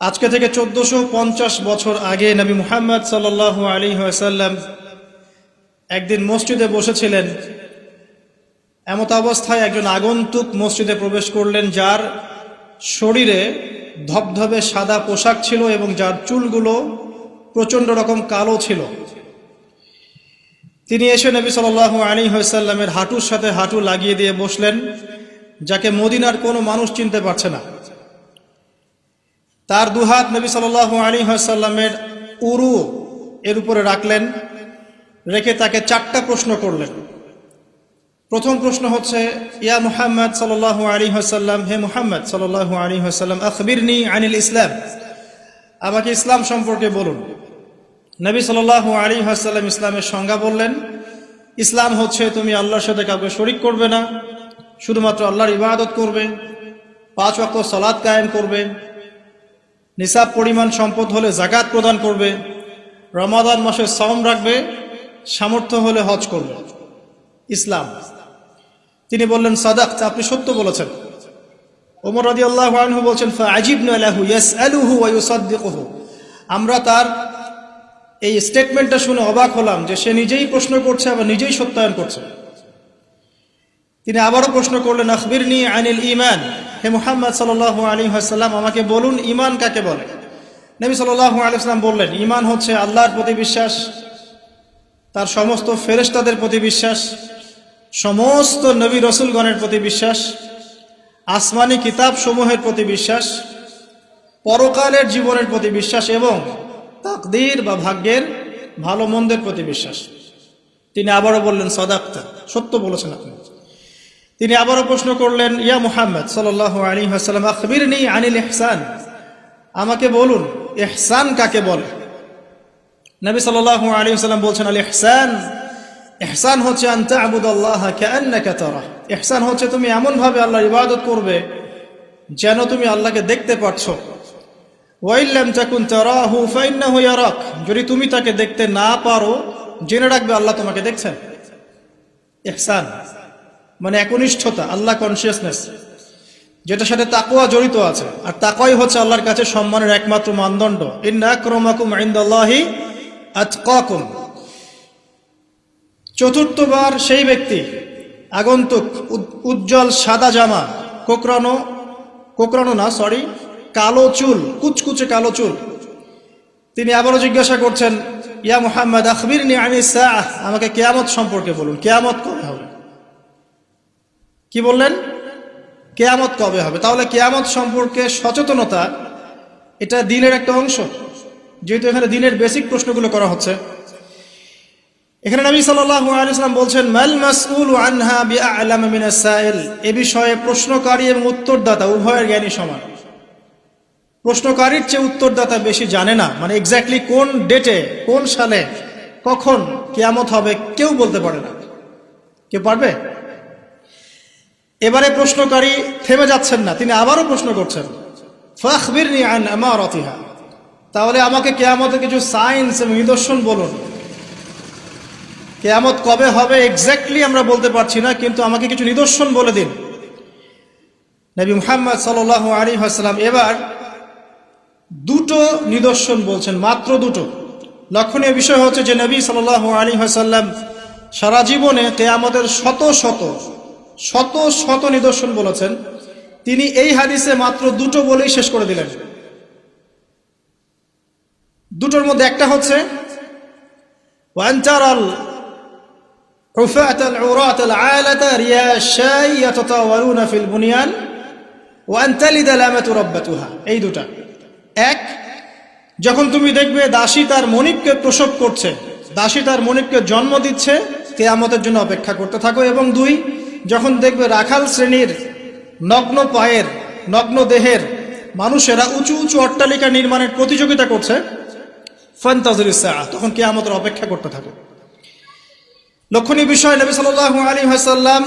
আজকে থেকে 1450 বছর আগে নবী মুহাম্মদ সাল্লাল্লাহু আলাইহি ওয়াসাল্লাম একদিন মসজিদে বসেছিলেন। এমত অবস্থায় একজন আগন্তুক মসজিদে প্রবেশ করলেন, যার শরীরে ধবধবে সাদা পোশাক ছিল এবং যার চুলগুলো প্রচণ্ড রকম কালো ছিল। তিনি এসে নবী সাল্লাল্লাহু আলাইহি ওয়াসাল্লামের হাঁটুর সাথে হাঁটু লাগিয়ে দিয়ে বসলেন, যাকে মদিনার কোনো মানুষ চিনতে পারছে না। তার দুহাত নবী সাল্লাল্লাহু আলাইহি ওয়াসাল্লামের উরু এর উপরে রাখলেন, রেখে তাকে 4টা প্রশ্ন করলেন। প্রথম প্রশ্ন হচ্ছে, ইয়া মুহাম্মদ সাল্লাল্লাহু আলাইহি ওয়াসাল্লাম, হে মুহাম্মদ সাল্লাল্লাহু আলাইহি ওয়াসাল্লাম, আখবিরনি আনিল ইসলাম, আমাকে ইসলাম সম্পর্কে বলুন। নবী সাল্লাল্লাহু আলাইহি ওয়াসাল্লাম ইসলামের সংজ্ঞা বললেন, ইসলাম হচ্ছে তুমি আল্লাহর সাথে কাউকে শরীক করবে না, শুধুমাত্র আল্লাহর ইবাদত করবে, 5 ওয়াক্ত সালাত কায়েম করবে, নিসাব পরিমাণ সম্পদ হলে যাকাত প্রদান করবে, রমাদান মাসে সওম রাখবে, সামর্থ্য হলে হজ করবে। ইসলাম। তিনি বললেন, সাদাকতা, আপনি সত্য বলেছেন। ওমর রাদিয়াল্লাহু আনহু বলছেন, ফাআজিবনা লাহু ইয়াসআলুহু ওয়া ইউসাদ্দিকুহু, আমরা তার এই স্টেটমেন্টটা শুনে অবাক হলাম যে সে নিজেই প্রশ্ন করছে আবার নিজেই সত্যায়ন করছে। তিনি আবারও প্রশ্ন করলেন, আখবিরনি আনিল ঈমান, হে মুহাম্মদ সাল্লাল্লাহু আলাইহি ওয়াসাল্লাম, আমাকে বলুন ঈমান কাকে বলে। নবী সাল্লাল্লাহু আলাইহি ওয়াসাল্লাম বললেন, ঈমান হচ্ছে আল্লাহর প্রতি বিশ্বাস, তার সমস্ত ফেরেশতাদের প্রতি বিশ্বাস, সমস্ত নবী রসুলগণের প্রতি বিশ্বাস, আসমানি কিতাব সমূহের প্রতি বিশ্বাস, পরকালের জীবনের প্রতি বিশ্বাস এবং তাকদীর বা ভাগ্যের ভালো মন্দের প্রতি বিশ্বাস। তিনি আবারও বললেন, সাদাকতা, সত্য বলেছেন আপনি। তিনি আবারও প্রশ্ন করলেন, ইয়া মুহাম্মদ সাল্লাল্লাহু আলাইহি ওয়াসাল্লাম, আখবিরনি আনিল ইহসান, আমাকে বলুন ইহসান কাকে বলে। নবী সাল্লাল্লাহু আলাইহি ওয়াসাল্লাম বলছেন, আল ইহসান, ইহসান হচ্ছে আন তা'বুদাল্লাহা কাআন্নাকা তারাহ, ইহসান হচ্ছে তুমি এমন ভাবে আল্লাহর ইবাদত করবে যেন তুমি আল্লাহকে দেখতে পাচ্ছো। ওয়া ইল্লাম তাকুন তারাহু ফাইন্নাহু ইয়ারাক, যদি তুমি তাকে দেখতে না পারো জেনে রাখবে আল্লাহ তোমাকে দেখছেন। ইহসান মানে একনিষ্ঠতা, আল্লাহ কনসিয়াসনেস, যেটার সাথে তাকওয়া জড়িত আছে। আর তাকওয়াই হচ্ছে আল্লাহর কাছে সম্মানের একমাত্র মানদণ্ড। ইন্না আকরামাকুম ইনদাল্লাহি আতকাকুম। চতুর্থবার সেই ব্যক্তি আগন্তুক, উজ্জ্বল সাদা জামা, কালো চুল, কুচকুচে কালো চুল। তিনি আবারও জিজ্ঞাসা করছেন, ইয়া মুহাম্মদ আখবিরনি আনিস সাআহ, আমাকে কিয়ামত সম্পর্কে বলুন, কিয়ামত কবে হবে। কি বললেন? কিয়ামত কবে হবে। তাহলে কিয়ামত সম্পর্কে সচেতনতা, এটা দ্বীনের একটা অংশ, যেহেতু এখানে দ্বীনের বেসিক প্রশ্নগুলো করা হচ্ছে। এখানে নবী সাল্লাল্লাহু আলাইহি ওয়াসাল্লাম বলছেন, মাল মাসউলু আনহা বিআ'লাম মিনাস সাইল, এ বিষয়ে প্রশ্নকারী এবং উত্তরদাতা উভয়ের জ্ঞানী সমান। প্রশ্নকারীর চেয়ে উত্তরদাতা বেশি জানে না, মানে এক্স্যাক্টলি কোন ডেটে, কোন সালে, কখন কিয়ামত হবে কেউ বলতে পারে না। কেউ পারবে? এবারে প্রশ্নকারী থেমে যাচ্ছেন না, তিনি আবারও প্রশ্ন করছেন, ফাখবিরনি আন আমারাতিহা, তাহলে আমাকে কিয়ামতের কিছু সাইন্স এবং নিদর্শন বলুন। কিয়ামত কবে হবে এক্স্যাক্টলি আমরা বলতে পারছি না, কিন্তু আমাকে কিছু নিদর্শন বলে দিন। নবী মুহাম্মদ সাল্লাল্লাহু আলাইহি ওয়াসাল্লাম এবার 2টো নিদর্শন বলছেন, মাত্র 2টো। লক্ষণীয় বিষয় হচ্ছে যে নবী সাল্লাল্লাহু আলাইহি ওয়াসাল্লাম সারা জীবনে কিয়ামতের শত শত নিদর্শন বলেছেন, তিনি এই হাদিসে মাত্র 2টো বলেই শেষ করে দিলেন। 2টোর মধ্যে একটা হচ্ছে, ওয়ান তারাল উফাতাল উরাতাল আলাতা রিয়াশাই ইয়াতাতাওয়ালুনা ফিল বুনিয়ান ওয়া আন তালিদাল আমাতু রাব্বাতুহা। এই 2টা। এক, যখন তুমি দেখবে দাসী তার মনিবকে প্রসব করছে, দাসী তার মনিবকে জন্ম দিচ্ছে, কিয়ামতের জন্য অপেক্ষা করতে থাকো। এবং 2, যখন দেখবে রাখাল শ্রেণীর নগ্ন পায়ের, নগ্ন দেহের মানুষেরা উঁচু উঁচু অট্টালিকা নির্মাণের প্রতিযোগিতা করছে, ফান্তাজিরিস সাআহ, তখন কিয়ামতের অপেক্ষা করতে থাকো। লক্ষণীয় বিষয়, নবী সাল্লাল্লাহু আলাইহি ওয়াসাল্লাম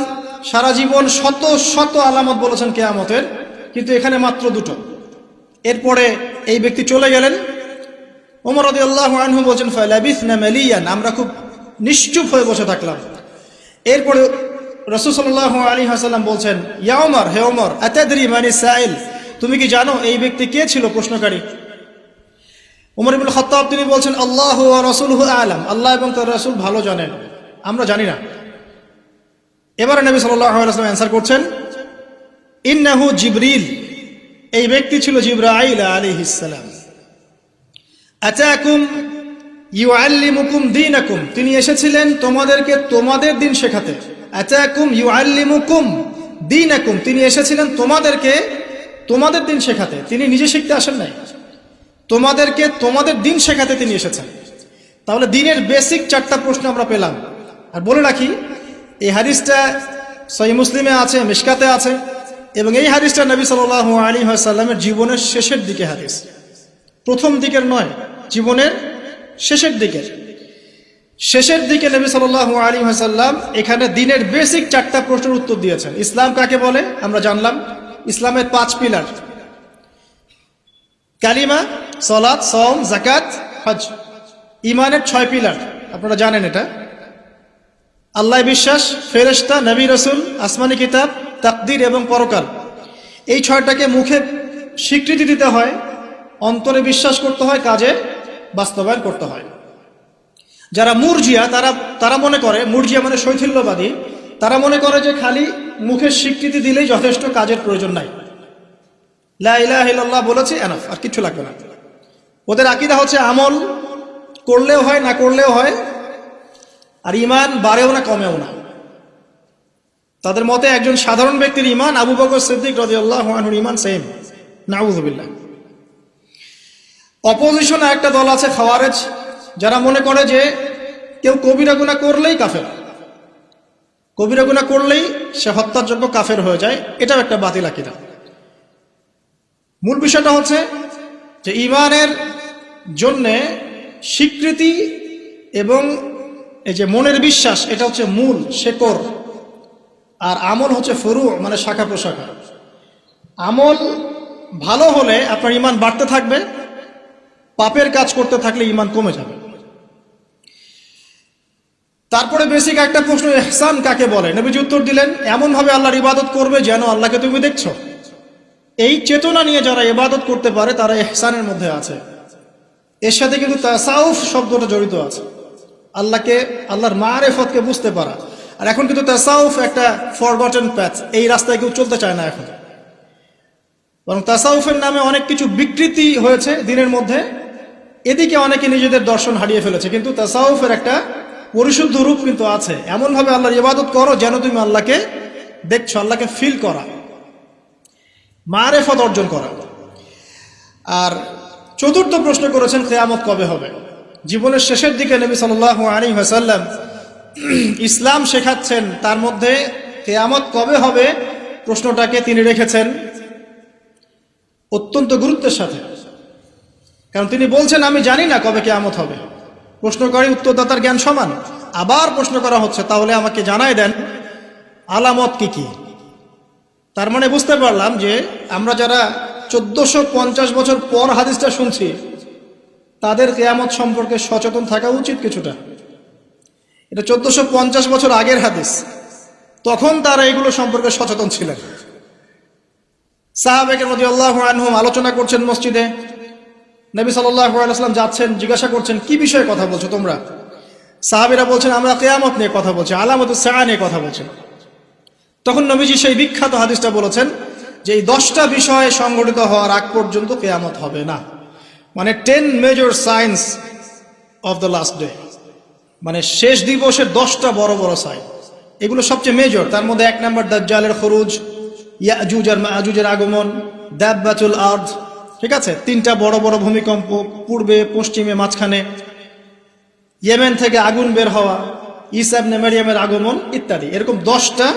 সারা জীবন শত শত আলামত বলেছেন কিয়ামতের, কিন্তু এখানে মাত্র 2টো। এরপরে এই ব্যক্তি চলে গেলেন। ওমর রাদিয়াল্লাহু আনহু বলেন, ফালাবিসনা মালিয়ান, আমরা খুব নিশ্চুপ হয়ে বসে থাকলাম। এরপরে রাসূল সাল্লাল্লাহু আলাইহি ওয়াসাল্লাম বলছেন, ইয়া ওমর, হে ওমর, আতাদরি মানিস সাইল, তুমি কি জানো এই ব্যক্তি কে ছিল প্রশ্নকারী? ওমর ইবনুল খাত্তাব তিনি বলছেন, আল্লাহু ওয়া রাসূলুহু আ'লাম, আল্লাহ এবং তার রাসূল ভালো জানেন, আমরা জানি না। এবারে নবী সাল্লাল্লাহু আলাইহি ওয়াসাল্লাম অ্যানসার করছেন, ইন্নাহু জিবরিল, এই ব্যক্তি ছিল জিবরাইল আলাইহিস সালাম। আতাকুম ইউআল্লিমুকুম দীনাকুম, তিনি এসেছিলেন তোমাদেরকে তোমাদের দিন শেখাতে। আতাকুম ইউআল্লিমুকুম দীনাকুম, তিনি এসেছিলেন তোমাদেরকে তোমাদের দিন শেখাতে, তিনি নিজে শিখতে আসেন নাই, তোমাদেরকে তোমাদের দিন শেখাতে তিনি এসেছেন। তাহলে দিনের বেসিক 4টা প্রশ্ন আমরা পেলাম। আর বলে রাখি, এই হাদিসটা সহিহ মুসলিমে আছে, মিশকাতে আছে, এবং এই হাদিসটা নবী সাল্লাল্লাহু আলাইহি ওয়াসাল্লামের জীবনের শেষের দিকে হাদিস, প্রথম দিকের নয়, জীবনের শেষের দিকে নবী সাল্লাল্লাহু আলাইহি ওয়াসাল্লাম এখানে দিনের বেসিক 4টা প্রশ্নের উত্তর দিয়েছেন। ইসলাম কাকে বলে আমরা জানলাম, ইসলামের 5 পিলার, কালিমা, সালাত, সাওম, যাকাত, হজ। ঈমানের 6 পিলার, আপনারা জানেন এটা, আল্লাহ বিশ্বাস, ফেরেশতা, নবী রাসূল, আসমানি কিতাব, তাকদীর এবং পরকাল। এই 6টাকে মুখে স্বীকৃতি দিতে হয়, অন্তরে বিশ্বাস করতে হয়, কাজে বাস্তবায়ন করতে হয়। যারা মুরজিয়া তারা মনে করে, মুরজিয়া মানে শৈথিল্যবাদী, তারা মনে করে যে খালি মুখের স্বীকৃতি দিলেই যথেষ্ট, কাজের প্রয়োজন নাই, লা ইলাহা ইল্লাল্লাহ বলেছে এনাফ, আর কিছু লাগবে না। ওদের আকীদা হচ্ছে আমল করলেও হয়, না করলেও হয়, আর ঈমান বাড়েও না কমেও না। তাদের মতে একজন সাধারণ ব্যক্তির ঈমান আবু বকর সিদ্দিক রাদিয়াল্লাহু আনহুর ঈমান সেম, নাউযুবিল্লাহ। অপোজিশনে একটা দল আছে খাওয়ারেজ, যারা মনে করে যে কেউ কবিরা গুনাহ করলেই কাফের, কবিরা গুনাহ করলেই সে হত্যার যোগ্য কাফের হয়ে যায়, এটাও একটা বাতিল আকীদা। মূল বিষয়টা হচ্ছে যে ঈমানের জন্যে স্বীকৃতি এবং এই যে মনের বিশ্বাস, এটা হচ্ছে মূল শেকড়, আর আমল হচ্ছে ফুরু, মানে শাখা প্রশাখা। আমল ভালো হলে আপনার ঈমান বাড়তে থাকবে, পাপের কাজ করতে থাকলে ঈমান কমে যাবে। তারপরে বেসিক একটা প্রশ্ন, ইহসান কাকে বলে? নবীজি উত্তর দিলেন, এমন ভাবে আল্লাহর ইবাদত করবে যেন আল্লাহকে তুমি দেখছো। এই চেতনা নিয়ে যারা ইবাদত করতে পারে তারা ইহসানের মধ্যে আছে। এর সাথে কিন্তু তাসাউফ শব্দটা জড়িত আছে, আল্লাহকে, আল্লাহর মারিফতকে বুঝতে পারা। আর এখন কিন্তু তাসাউফ একটা ফরগটেন প্যাথ, এই রাস্তায় কেউ চলতে চায় না এখন, বরং তাসাউফের নামে অনেক কিছু বিকৃতি হয়েছে দিনের মধ্যে, এদিকে অনেকে নিজেদের দর্শন হারিয়ে ফেলেছে। কিন্তু তাসাউফের একটা পরিশুদ্ধ রূপ কিন্তু আছে, এমন ভাবে আল্লাহর ইবাদত করো যেন তুমি আল্লাহকে দেখছো, আল্লাহকে ফিল করা, মারিফত অর্জন করা। আর চতুর্থ প্রশ্ন করেছেন, কিয়ামত কবে হবে? জীবনের শেষের দিকে নবী সাল্লাল্লাহু আলাইহি ওয়াসাল্লাম ইসলাম শেখাচ্ছেন, তার মধ্যে কিয়ামত কবে হবে প্রশ্নটাকে তিনি রেখেছেন অত্যন্ত গুরুত্বের সাথে। কারণ তিনি বলছেন, আমি জানি না কবে কিয়ামত হবে। প্রশ্নকারী উত্তরদাতার জ্ঞান সমান। আবার প্রশ্ন করা হচ্ছে, তাহলে আমাকে জানাই দেন আলামত কি কি। তার মানে বুঝতে পারলাম যে আমরা যারা 1450 বছর পর হাদিসটা শুনছি, তাদের কিয়ামত সম্পর্কে সচেতন থাকা উচিত কিছুটা। এটা 1450 বছর আগের হাদিস, তখন তারা এগুলো সম্পর্কে সচেতন ছিলেন। সাহাবায়ে রাদিয়াল্লাহু আনহুম আলোচনা করছেন মসজিদে, নবী সাল্লাল্লাহু আলাইহি ওয়াসাল্লাম যাচ্ছেন, জিজ্ঞাসা করছেন, কি বিষয়ে কথা বলছো তোমরা? সাহাবীরা বলছেন, আমরা কিয়ামত নিয়ে কথা বলছি, আলামতুস সাআ নিয়ে কথা বলছি। তখন নবীজি সেই বিখ্যাত হাদিসটা বলেছেন যে এই 10টা বিষয় সংগঠিত হওয়ার আগ পর্যন্ত কিয়ামত হবে না। মানে 10 major signs of the last day, মানে শেষ দিবসের 10টা বড় বড় সাইন, এগুলো সবচেয়ে মেজর। তার মধ্যে 1 নম্বর দাজ্জালের খুরুজ, ইয়াজুজ আর মাজুজের আগমন, দাব্বাতুল আরদ, ঠিক আছে, 3টা বড় বড় ভূমিকম্প, পূর্বে, পশ্চিমে, মাঝখানে, ইয়েমেন থেকে আগুন বের হওয়া, ঈসা ইবনে মারইয়ামের আগমন ইত্যাদি। এরকম 10টা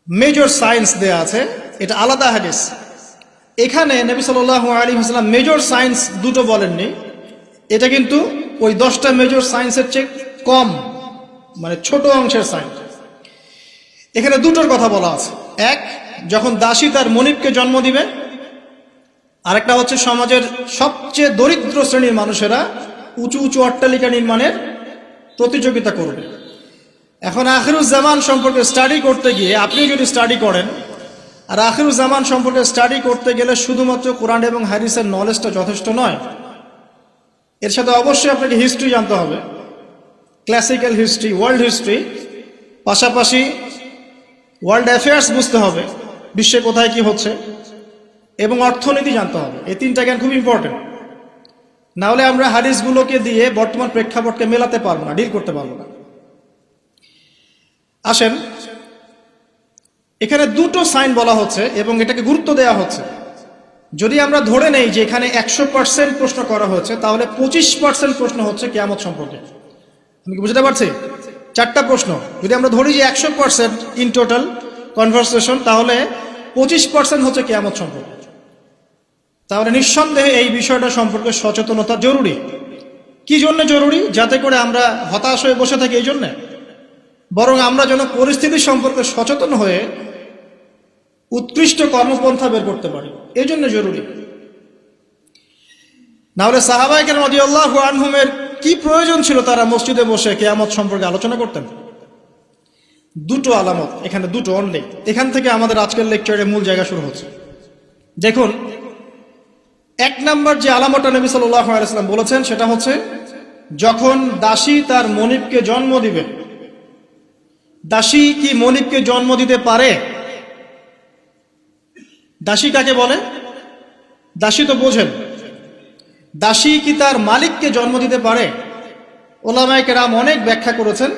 মেজর সায়েন্স দেয়া আছে, এটা আলাদা হাদিস। এখানে নবী সাল্লাল্লাহু আলাইহি ওয়াসাল্লাম মেজর সায়েন্স দুটো বলেননি, এটা কিন্তু ওই 10টা মেজর সায়েন্সের চেয়ে কম, মানে ছোট অংশের সায়েন্স। এখানে দুটোর কথা বলা আছে, এক, যখন দাসী তার মনিবকে জন্ম দিবে, আরেকটা হচ্ছে সমাজের সবচেয়ে দরিদ্র শ্রেণীর মানুষেরা উঁচু উঁচু অট্টালিকা নির্মাণের প্রতিযোগিতা করবে। এখন আখিরুজ জামান সম্পর্কে স্টাডি করতে গিয়ে আপনি যদি স্টাডি করেন, আর আখিরুজ্জামান সম্পর্কে স্টাডি করতে গেলে শুধুমাত্র কোরআন এবং হাদিসের নলেজটা যথেষ্ট নয়, এর সাথে অবশ্যই আপনাকে হিস্ট্রি জানতে হবে, ক্লাসিক্যাল হিস্ট্রি, ওয়ার্ল্ড হিস্ট্রি, পাশাপাশি ওয়ার্ল্ড অ্যাফেয়ার্স বুঝতে হবে, বিশ্বে কোথায় কি হচ্ছে, এবং অর্থনীতি জানতে হবে। এই তিনটা জ্ঞান খুব ইম্পর্টেন্ট। না হলে আমরা হাদিসগুলোকে দিয়ে বর্তমান প্রেক্ষাপটকে মেলাতে পারবো না, ডিল করতে পারবো না। আসেন, এখানে দুটো সাইন বলা হচ্ছে এবং এটাকে গুরুত্ব দেওয়া হচ্ছে। যদি আমরা ধরে নেই যে এখানে 100% প্রশ্ন করা হয়েছে, তাহলে 25% প্রশ্ন হচ্ছে কিয়ামত সম্পর্কে। আমি কি বুঝতে পারছি? 4টা প্রশ্ন যদি আমরা ধরি যে 100% ইন টোটাল কনভারসেশন, তাহলে 25% হচ্ছে কিয়ামত সম্পর্কে। তাহলে নিঃসন্দেহে এই বিষয়টা সম্পর্কে সচেতনতা জরুরি। কি জন্য জরুরি? যাতে করে আমরা হতাশ হয়ে বসে থাকি এই জন্যে, বরং আমরা যেন পরিস্থিতি সম্পর্কে সচেতন হয়ে উৎকৃষ্ট কর্মপন্থা বের করতে পারি, এই জন্য জরুরি। নাহলে সাহাবায়ে কেরাম রাদিয়াল্লাহু আনহুমের কি প্রয়োজন ছিল তারা মসজিদে বসে কিয়ামত সম্পর্কে আলোচনা করতেন? দুটো আলামত, এখানে দুটো অনলি। এখান থেকে আমাদের আজকের লেকচারের মূল জায়গা শুরু হচ্ছে। দেখুন, 1 নম্বর যে আলামতটা নবী সাল্লাল্লাহু আলাইহি ওয়াসাল্লাম বলেছেন সেটা হচ্ছে যখন দাসী তার মনিবকে জন্ম দিবে। দাসী কি মনিবকে জন্ম দিতে পারে? দাসী কাকে বলে? দাসী তো বোঝেন। দাসী কি তার মালিককে জন্ম দিতে পারে? ওলামায়ে কেরাম অনেক ব্যাখ্যা করেছেন।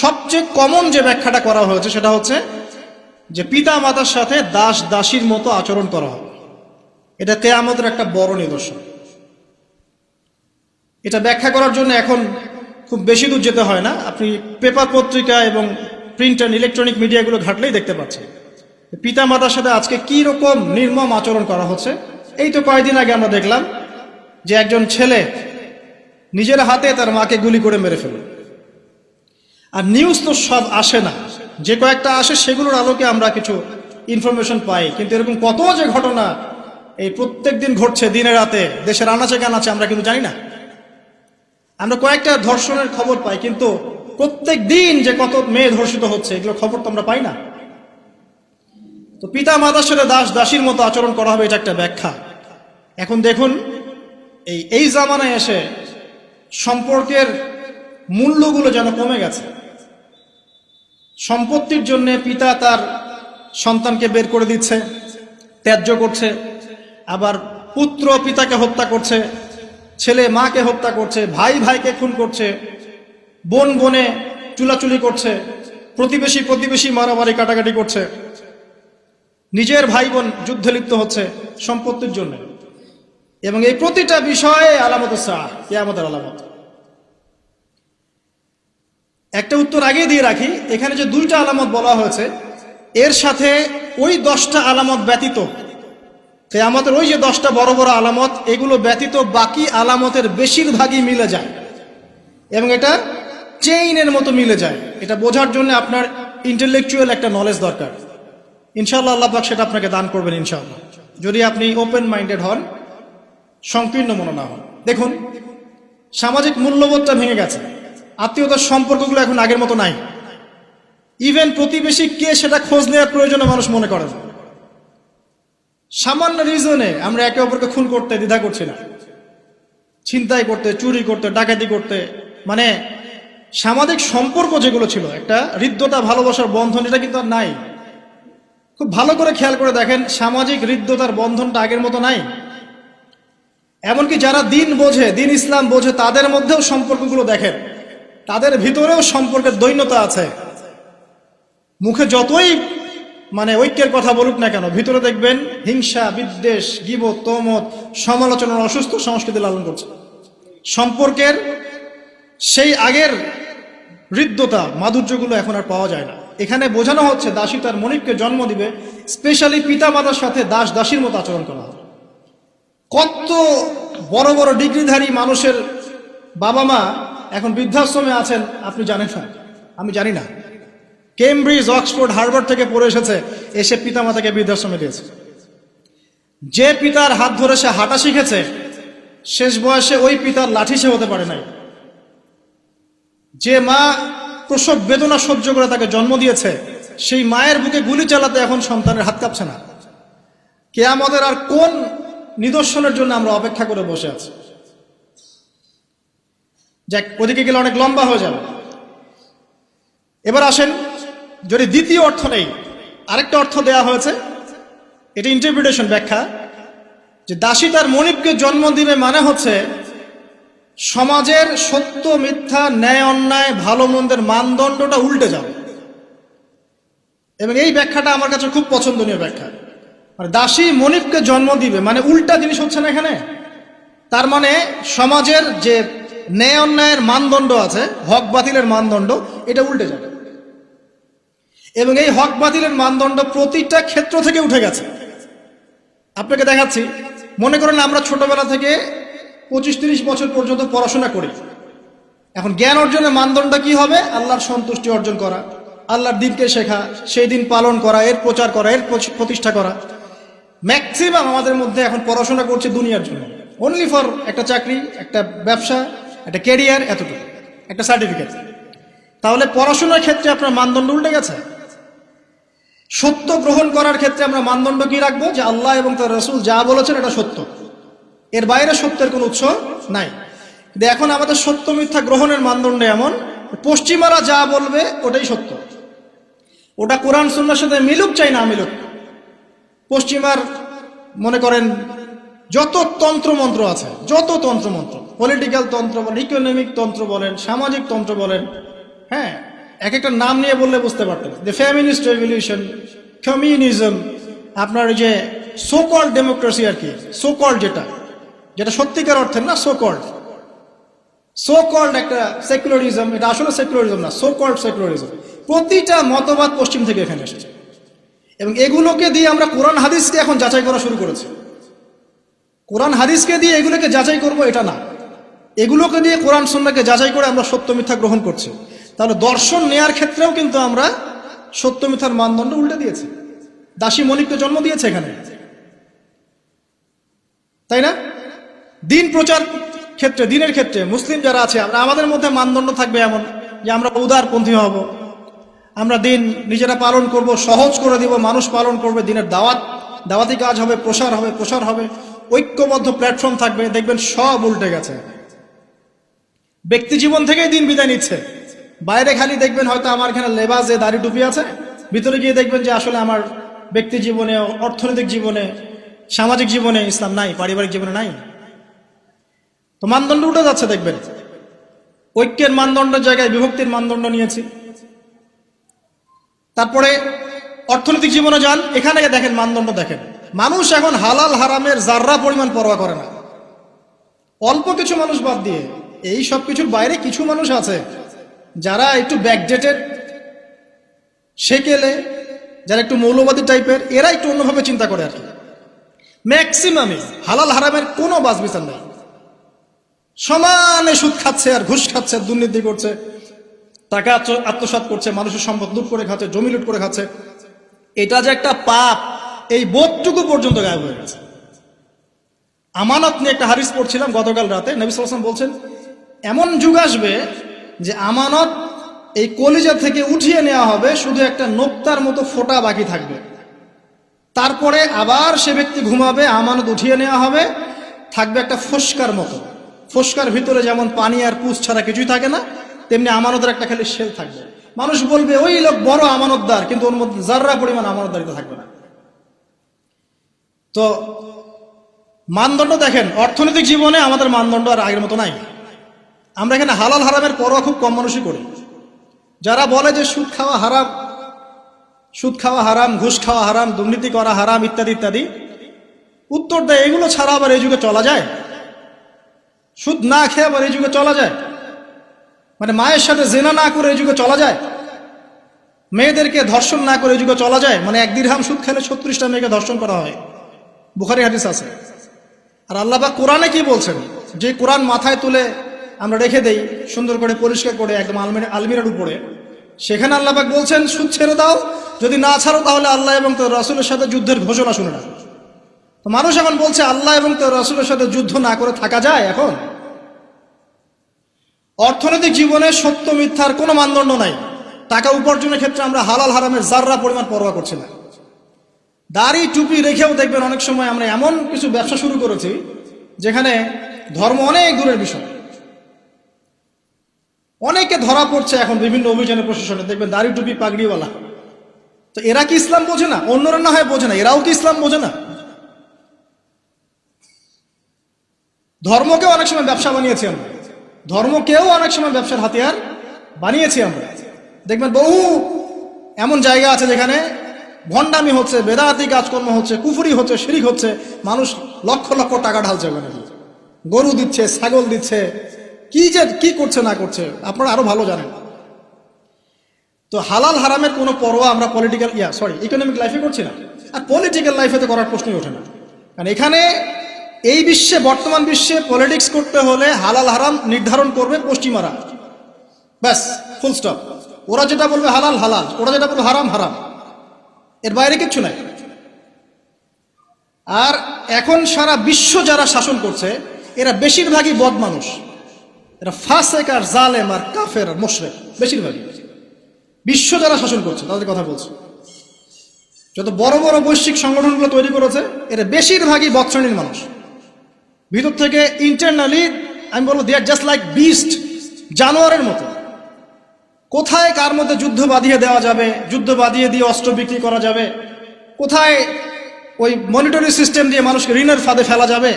সবচেয়ে কমন যে ব্যাখ্যাটা করা হয়েছে সেটা হচ্ছে যে পিতা মাতার সাথে দাস দাসীর মতো আচরণ করা হবে। এটা কিয়ামতের একটা বড় নিদর্শন। এটা ব্যাখ্যা করার জন্য এখন খুব বেশি দূর যেতে হয় না, আপনি পেপার পত্রিকা এবং প্রিন্ট অ্যান্ড ইলেকট্রনিক মিডিয়াগুলো ঘাটলেই দেখতে পাচ্ছেন পিতা মাতার সাথে আজকে কি রকম নির্মম আচরণ করা হচ্ছে। এই তো কয়েকদিন আগে আমরা দেখলাম যে একজন ছেলে নিজের হাতে তার মাকে গুলি করে মেরে ফেলল। আর নিউজ তো সব আসে না, যে কয়েকটা আসে সেগুলোর আলোকে আমরা কিছু ইনফরমেশন পাই, কিন্তু এরকম কত যে ঘটনা এই প্রত্যেক দিন ঘটছে দিনে রাতে দেশের আনাচে কানাচে আমরা কিন্তু জানি না। আমরা কয়েকটা ধর্ষণের খবর পাই, কিন্তু প্রত্যেক দিন যে কত মেয়ে ধর্ষিত হচ্ছে এগুলো খবর তো আমরা পাই না। তো পিতা মাতার সাথে দাস দাসীর মতো আচরণ করা হবে, এটা একটা ব্যাখ্যা। এখন দেখুন, এই জামানায় এসে সম্পর্কের মূল্যগুলো যেন কমে গেছে। সম্পত্তির জন্য পিতা তার সন্তানকে বের করে দিচ্ছে, ত্যায্য করছে, আবার পুত্র পিতাকে হত্যা করছে, ছেলে মাকে হত্যা করছে, ভাই ভাইকে খুন করছে, বোন বোনে চুলাচুলি করছে, প্রতিবেশী প্রতিবেশী মারামারি কাটাকাটি করছে, নিজের ভাই বোন যুদ্ধে লিপ্ত হচ্ছে সম্পত্তির জন্য। এবং এই প্রতিটা বিষয়ে আলামত কিয়ামতের আলামত। একটা উত্তর আগে দিয়ে রাখি, এখানে যে 2টা আলামত বলা হয়েছে এর সাথে ওই 10টা আলামত ব্যতীত, কিয়ামতের ওই যে 10টা বড় বড় আলামত, এগুলো ব্যতীত বাকি আলামতের বেশিরভাগই মিলে যায় এবং এটা চেইনের মতো মিলে যায়। এটা বোঝার জন্য আপনার ইন্টেলেকচুয়াল একটা নলেজ দরকার। ইনশাআল্লাহ আল্লাহ পাক সেটা আপনাকে দান করবেন ইনশাআল্লাহ, যদি আপনি ওপেন মাইন্ডেড হন, সংকীর্ণ মনে না হন। দেখুন, সামাজিক মূল্যবোধটা ভেঙে গেছে, আত্মীয়তার সম্পর্কগুলো এখন আগের মতো নাই। ইভেন প্রতিবেশী কে সেটা খোঁজ নেওয়ার প্রয়োজনে মানুষ মনে করে না। সামান্য রিজনে আমরা একে অপরকে খুন করতে দ্বিধা করছি না, ছিনতাই করতে, চুরি করতে, ডাকাতি করতে। মানে সামাজিক সম্পর্ক যেগুলো ছিল, একটা হৃদ্যতা ভালোবাসার বন্ধন, এটা কিন্তু আর নাই। খুব ভালো করে খেয়াল করে দেখেন, সামাজিক হৃদ্যতার বন্ধনটা আগের মতো নাই। এমনকি যারা দিন বোঝে, দিন ইসলাম বোঝে, তাদের মধ্যেও সম্পর্কগুলো দেখেন, তাদের ভিতরেও সম্পর্কের দৈন্যতা আছে। মুখে যতই ঐক্যের কথা বলুক না কেন, ভিতরে দেখবেন হিংসা, বিদ্বেষ, গীবত, তহমত, সমালোচনার অসুস্থ সংস্কৃতি লালন করছে। সম্পর্কের সেই আগের হৃদ্যতা, মাধুর্যগুলো এখন আর পাওয়া যায় না। এখানে বোঝানো হচ্ছে দাসী তার মনিবকে জন্ম দিবে, স্পেশালি পিতা মাতার সাথে দাস দাসীর মতো আচরণ করা হবে। কত বড় বড় ডিগ্রিধারী মানুষের বাবা মা এখন বৃদ্ধাশ্রমে আছেন আপনি জানেন না, আমি জানি না। কেমব্রিজ, অক্সফোর্ড, হার্ভার্ড থেকে পড়ে এসেছে, এসে পিতা মাতাকে বৃদ্ধাশ্রমে দিয়েছে। যে পিতার হাত ধরে সে হাঁটা শিখেছে, শেষ বয়সে ওই পিতার লাঠি সে হতে পারে নাই। যে মা প্রসব বেদনা সহ্য করে তাকে জন্ম দিয়েছে, সেই মায়ের বুকে গুলি চালাতে এখন সন্তানের হাত কাঁপছে না। কিয়ামতের আর কোন নিদর্শনের জন্য আমরা অপেক্ষা করে বসে আছি? যাক, ওদিকে গেলে অনেক লম্বা হয়ে যাবে। এবার আসেন, যদি দ্বিতীয় অর্থ নেই, আরেকটা অর্থ দেয়া হয়েছে, এটা ইন্টারপ্রিটেশন, ব্যাখ্যা, যে দাসী তার মনিবকে জন্ম দিবে মানে হচ্ছে সমাজের সত্য মিথ্যা, ন্যায় অন্যায়, ভালো মন্দের মানদণ্ডটা উল্টে যাবে। এবং এই ব্যাখ্যাটা আমার কাছে খুব পছন্দনীয় ব্যাখ্যা। মানে দাসী মনিবকে জন্ম দিবে মানে উল্টা জিনিস হচ্ছে না এখানে। তার মানে সমাজের যে ন্যায় অন্যায়ের মানদণ্ড আছে, হক বাতিলের মানদণ্ড, এটা উল্টে যাবে। এবং এই হক বাতিলের মানদণ্ড প্রতিটা ক্ষেত্র থেকে উঠে গেছে। আপনাকে দেখাচ্ছি, মনে করেন আমরা ছোটবেলা থেকে 25-30 বছর পর্যন্ত পড়াশোনা করি। এখন জ্ঞান অর্জনের মানদণ্ড কি হবে? আল্লাহর সন্তুষ্টি অর্জন করা, আল্লাহর দিনকে শেখা, সেই দিন পালন করা, এর প্রচার করা, এর প্রতিষ্ঠা করা। ম্যাক্সিমাম আমাদের মধ্যে এখন পড়াশোনা করছে দুনিয়ার জন্য, অনলি ফর একটা চাকরি, একটা ব্যবসা, একটা ক্যারিয়ার, এতটুকু, একটা সার্টিফিকেট। তাহলে পড়াশোনার ক্ষেত্রে আপনার মানদণ্ড উল্টে গেছে। সত্য গ্রহণ করার ক্ষেত্রে আমরা মানদণ্ড কি রাখবো? যে আল্লাহ এবং তার রাসূল যা বলেছেন এটা সত্য, এর বাইরে সত্যের কোনো উৎস নাই। কিন্তু এখন আমাদের সত্য মিথ্যা গ্রহণের মানদণ্ড এমন, পশ্চিমারা যা বলবে ওটাই সত্য, ওটা কোরআন সুন্নাহর সাথে মিলুক চাই না মিলুক। পশ্চিমার মনে করেন যত তন্ত্রমন্ত্র আছে, যত তন্ত্রমন্ত্র, পলিটিক্যাল তন্ত্র বলেন, ইকোনমিক তন্ত্র বলেন, সামাজিক তন্ত্র বলেন, হ্যাঁ, এক একটা নাম নিয়ে বললে বুঝতে পারতেন। যে ফেমিনিস্ট রেভলিউশন, কমিউনিজম, আপনার ওই যে সোকল্ড ডেমোক্রেসি আর কি, সোকল্ড যেটা যেটা সত্যিকার অর্থের না, সোকল্ড একটা সেকুলারিজম, এটা আসলে সেকুলারিজম না, সোকল্ড সেকুলারিজম। প্রতিটা মতবাদ পশ্চিম থেকে এখানে এসেছে। এবং এগুলোকে দিয়ে আমরা কোরআন হাদিসকে এখন যাচাই করা শুরু করেছি। কোরআন হাদিসকে দিয়ে এগুলোকে যাচাই করব এটা না, এগুলোকে দিয়ে কোরআন সুন্নাহকে যাচাই করে আমরা সত্য মিথ্যা গ্রহণ করছি। তাহলে দর্শন নেয়ার ক্ষেত্রেও কিন্তু আমরা সত্য মিথ্যার মানদণ্ড উল্টে দিয়েছি। দাসী মনিবকে জন্ম দিয়েছে এখানে, তাই না? দিন প্রচার ক্ষেত্রে, দিনের ক্ষেত্রে মুসলিম যারা আছে, আমাদের মধ্যে মানদণ্ড থাকবে এমন যে আমরা উদারপন্থী হব, আমরা দিন নিজেরা পালন করব, সহজ করে দিব, মানুষ পালন করবে, দিনের দাওয়াতি কাজ হবে, প্রসার হবে, ঐক্যবদ্ধ প্ল্যাটফর্ম থাকবে। দেখবেন সব উল্টে গেছে। ব্যক্তি জীবন থেকেই দিন বিদায় নিচ্ছে। বাইরে খালি দেখবেন হয়তো আমার এখানে লেবাসে দাড়ি টুপি আছে, ভিতরে গিয়ে দেখবেন যে আসলে আমার ব্যক্তি জীবনে, অর্থনৈতিক জীবনে, সামাজিক জীবনে ইসলাম নাই, পারিবারিক জীবনে নাই। তো মানদণ্ড উঠে যাচ্ছে। দেখবেন ঐক্যের মানদণ্ডের জায়গায় বিভক্তির মানদণ্ড নিয়েছি। তারপরে অর্থনৈতিক জীবনে যান, এখানে দেখেন মানদণ্ড দেখেন, মানুষ এখন হালাল হারামের যার্রা পরিমাণ পরোয়া করে না। অল্প কিছু মানুষ বাদ দিয়ে, এই সব কিছুর বাইরে কিছু মানুষ আছে যারা একটু ব্যাকডেটেড, সেকেলে, যারা একটু মৌলবাদী টাইপের, এরা একটু অন্যভাবে চিন্তা করে আর কি। ম্যাক্সিমামই হালাল হারামের কোনো বাছবিচার নেই, সমানে সুদ খাচ্ছে আর ঘুষ খাচ্ছে, দুর্নীতি করছে, টাকা আত্মসাৎ করছে, মানুষের সম্পদ লুট করে খাচ্ছে, জমি লুট করে খাচ্ছে। এটা যে একটা পাপ, এই বোধটুকু পর্যন্ত গায়েব হয়ে গেছে। আমানত নিয়ে একটা হাদিস পড়ছিলাম গতকাল রাতে, নবী সাল্লাল্লাহু আলাইহি ওয়াসাল্লাম বলছেন এমন যুগ আসবে যে আমানত এই কলিজা থেকে উঠিয়ে নেওয়া হবে, শুধু একটা নোক্তার মতো ফোঁটা বাকি থাকবে। তারপরে আবার সে ব্যক্তি ঘুমাবে, আমানত উঠিয়ে নেওয়া হবে, থাকবে একটা ফোস্কার মতো। ফোস্কার ভিতরে যেমন পানি আর পুষ ছাড়া কিছুই থাকে না, তেমনি আমানতের একটা খালি শেল থাকবে। মানুষ বলবে ওই লোক বড় আমানতদার, কিন্তু ওর মধ্যে যার্রা পরিমাণ আমানতদারিতা থাকবে না। তো মানদণ্ড দেখেন, অর্থনৈতিক জীবনে আমাদের মানদণ্ড আর আগের মতো নাই। আমরা এখানে হালাল হারামের পরোয়া খুব কম মানুষই করি। যারা বলে যে সুদ খাওয়া হারাম, ঘুষ খাওয়া হারাম, দুর্নীতি করা হারাম, ইত্যাদি ইত্যাদি, উত্তর দেয় এগুলো ছাড়া আবার এই যুগে চলা যায়? সুদ না খেয়ে আবার এই যুগে চলা যায়? মানে মায়ের সাথে জেনা না করে এই যুগে চলা যায়? মেয়েদেরকে ধর্ষণ না করে এই যুগে চলা যায়? মানে 1 দিরহাম সুদ খেলে 36টা মেয়েকে ধর্ষণ করা হয়, বুখারী হাদিস আছে। আর আল্লাহ পাক কোরআনে কি বলছেন? যে কোরআন মাথায় তুলে আমরা রেখে দেই সুন্দর করে পরিষ্কার করে একদম আলমিরার উপরে, সেখানে আল্লাহ পাক বলছেন সুদ ছেড়ে দাও, যদি না ছাড়ো তাহলে আল্লাহ এবং তার রাসূলের সাথে যুদ্ধের ঘোষণা শুনে না। তো মানুষ এখন বলছে আল্লাহ এবং তার রাসূলের সাথে যুদ্ধ না করে থাকা যায়? এখন অর্থনৈতিক জীবনে সত্য মিথ্যার কোনো মানদণ্ড নাই। টাকা উপার্জনের ক্ষেত্রে আমরা হালাল হারামের যার্রা পরিমাণ পরোয়া করছি না। দাড়ি টুপি রেখেও দেখবেন অনেক সময় আমরা এমন কিছু ব্যবসা শুরু করেছি যেখানে ধর্ম অনেক দূরের বিষয়। অনেকে ধরা পড়ছে এখন বিভিন্ন অভিযানের প্রশাসনে, দেখবেন দাড়ি টুপি পাগড়িওয়ালা। তো এরা কি ইসলাম বোঝে না? অন্যরা না হয় বোঝে না, এরাও কি ইসলাম বোঝে না? ধর্মকেও অনেক সময় ব্যবসা বানিয়েছি আমরা, ধর্মকেও অনেক সময় ব্যবসার হাতিয়ার বানিয়েছি আমরা। দেখবেন বহু এমন জায়গা আছে যেখানে ভণ্ডামি হচ্ছে, বেদাতি কাজকর্ম হচ্ছে, কুফরি হচ্ছে, শিরিক হচ্ছে, মানুষ লক্ষ লক্ষ টাকা ঢালছে ওখানে, গরু দিচ্ছে, ছাগল দিচ্ছে, কি করছে না করছে আপনারা আরো ভালো জানেন। তো হালাল হারামের কোনো পরোয়া আমরা ইকোনমিক লাইফে করছি না, আর পলিটিক্যাল লাইফে তো করার প্রশ্নই ওঠে না। কারণ এখানে এই বিশ্বে, বর্তমান বিশ্বে পলিটিক্স করতে হলে হালাল হারাম নির্ধারণ করবে পশ্চিমারা, ব্যাস, ফুল স্টপ। ওরা যেটা বলবে হালাল হালাল, ওরা যেটা বলবে হারাম হারাম, এর বাইরে কিচ্ছু নাই। আর এখন সারা বিশ্ব যারা শাসন করছে এরা বেশিরভাগই বদ মানুষ, এরা ফাসেক আর জালেম আর কাফের আর মুশরিক, বেশিরভাগই। বিশ্ব যারা শাসন করছে তাদের কথা বলছে, যত বড় বড় বৈশ্বিক সংগঠনগুলো তৈরি করেছে এরা বেশিরভাগই বদ শ্রেণীর মানুষ। ভিতর থেকে ইন্টারনালি আমি বলবো দে আর জাস্ট লাইক বিস্ট, জানোয়ারের মতো। কোথায় কার মধ্যে যুদ্ধ বাঁধিয়ে দেওয়া যাবে, যুদ্ধ বাঁধিয়ে দিয়ে অস্ত্র বিক্রি করা যাবে, কোথায় ওই মনিটরি সিস্টেম দিয়ে মানুষকে ঋণের ফাঁদে ফেলা যাবে,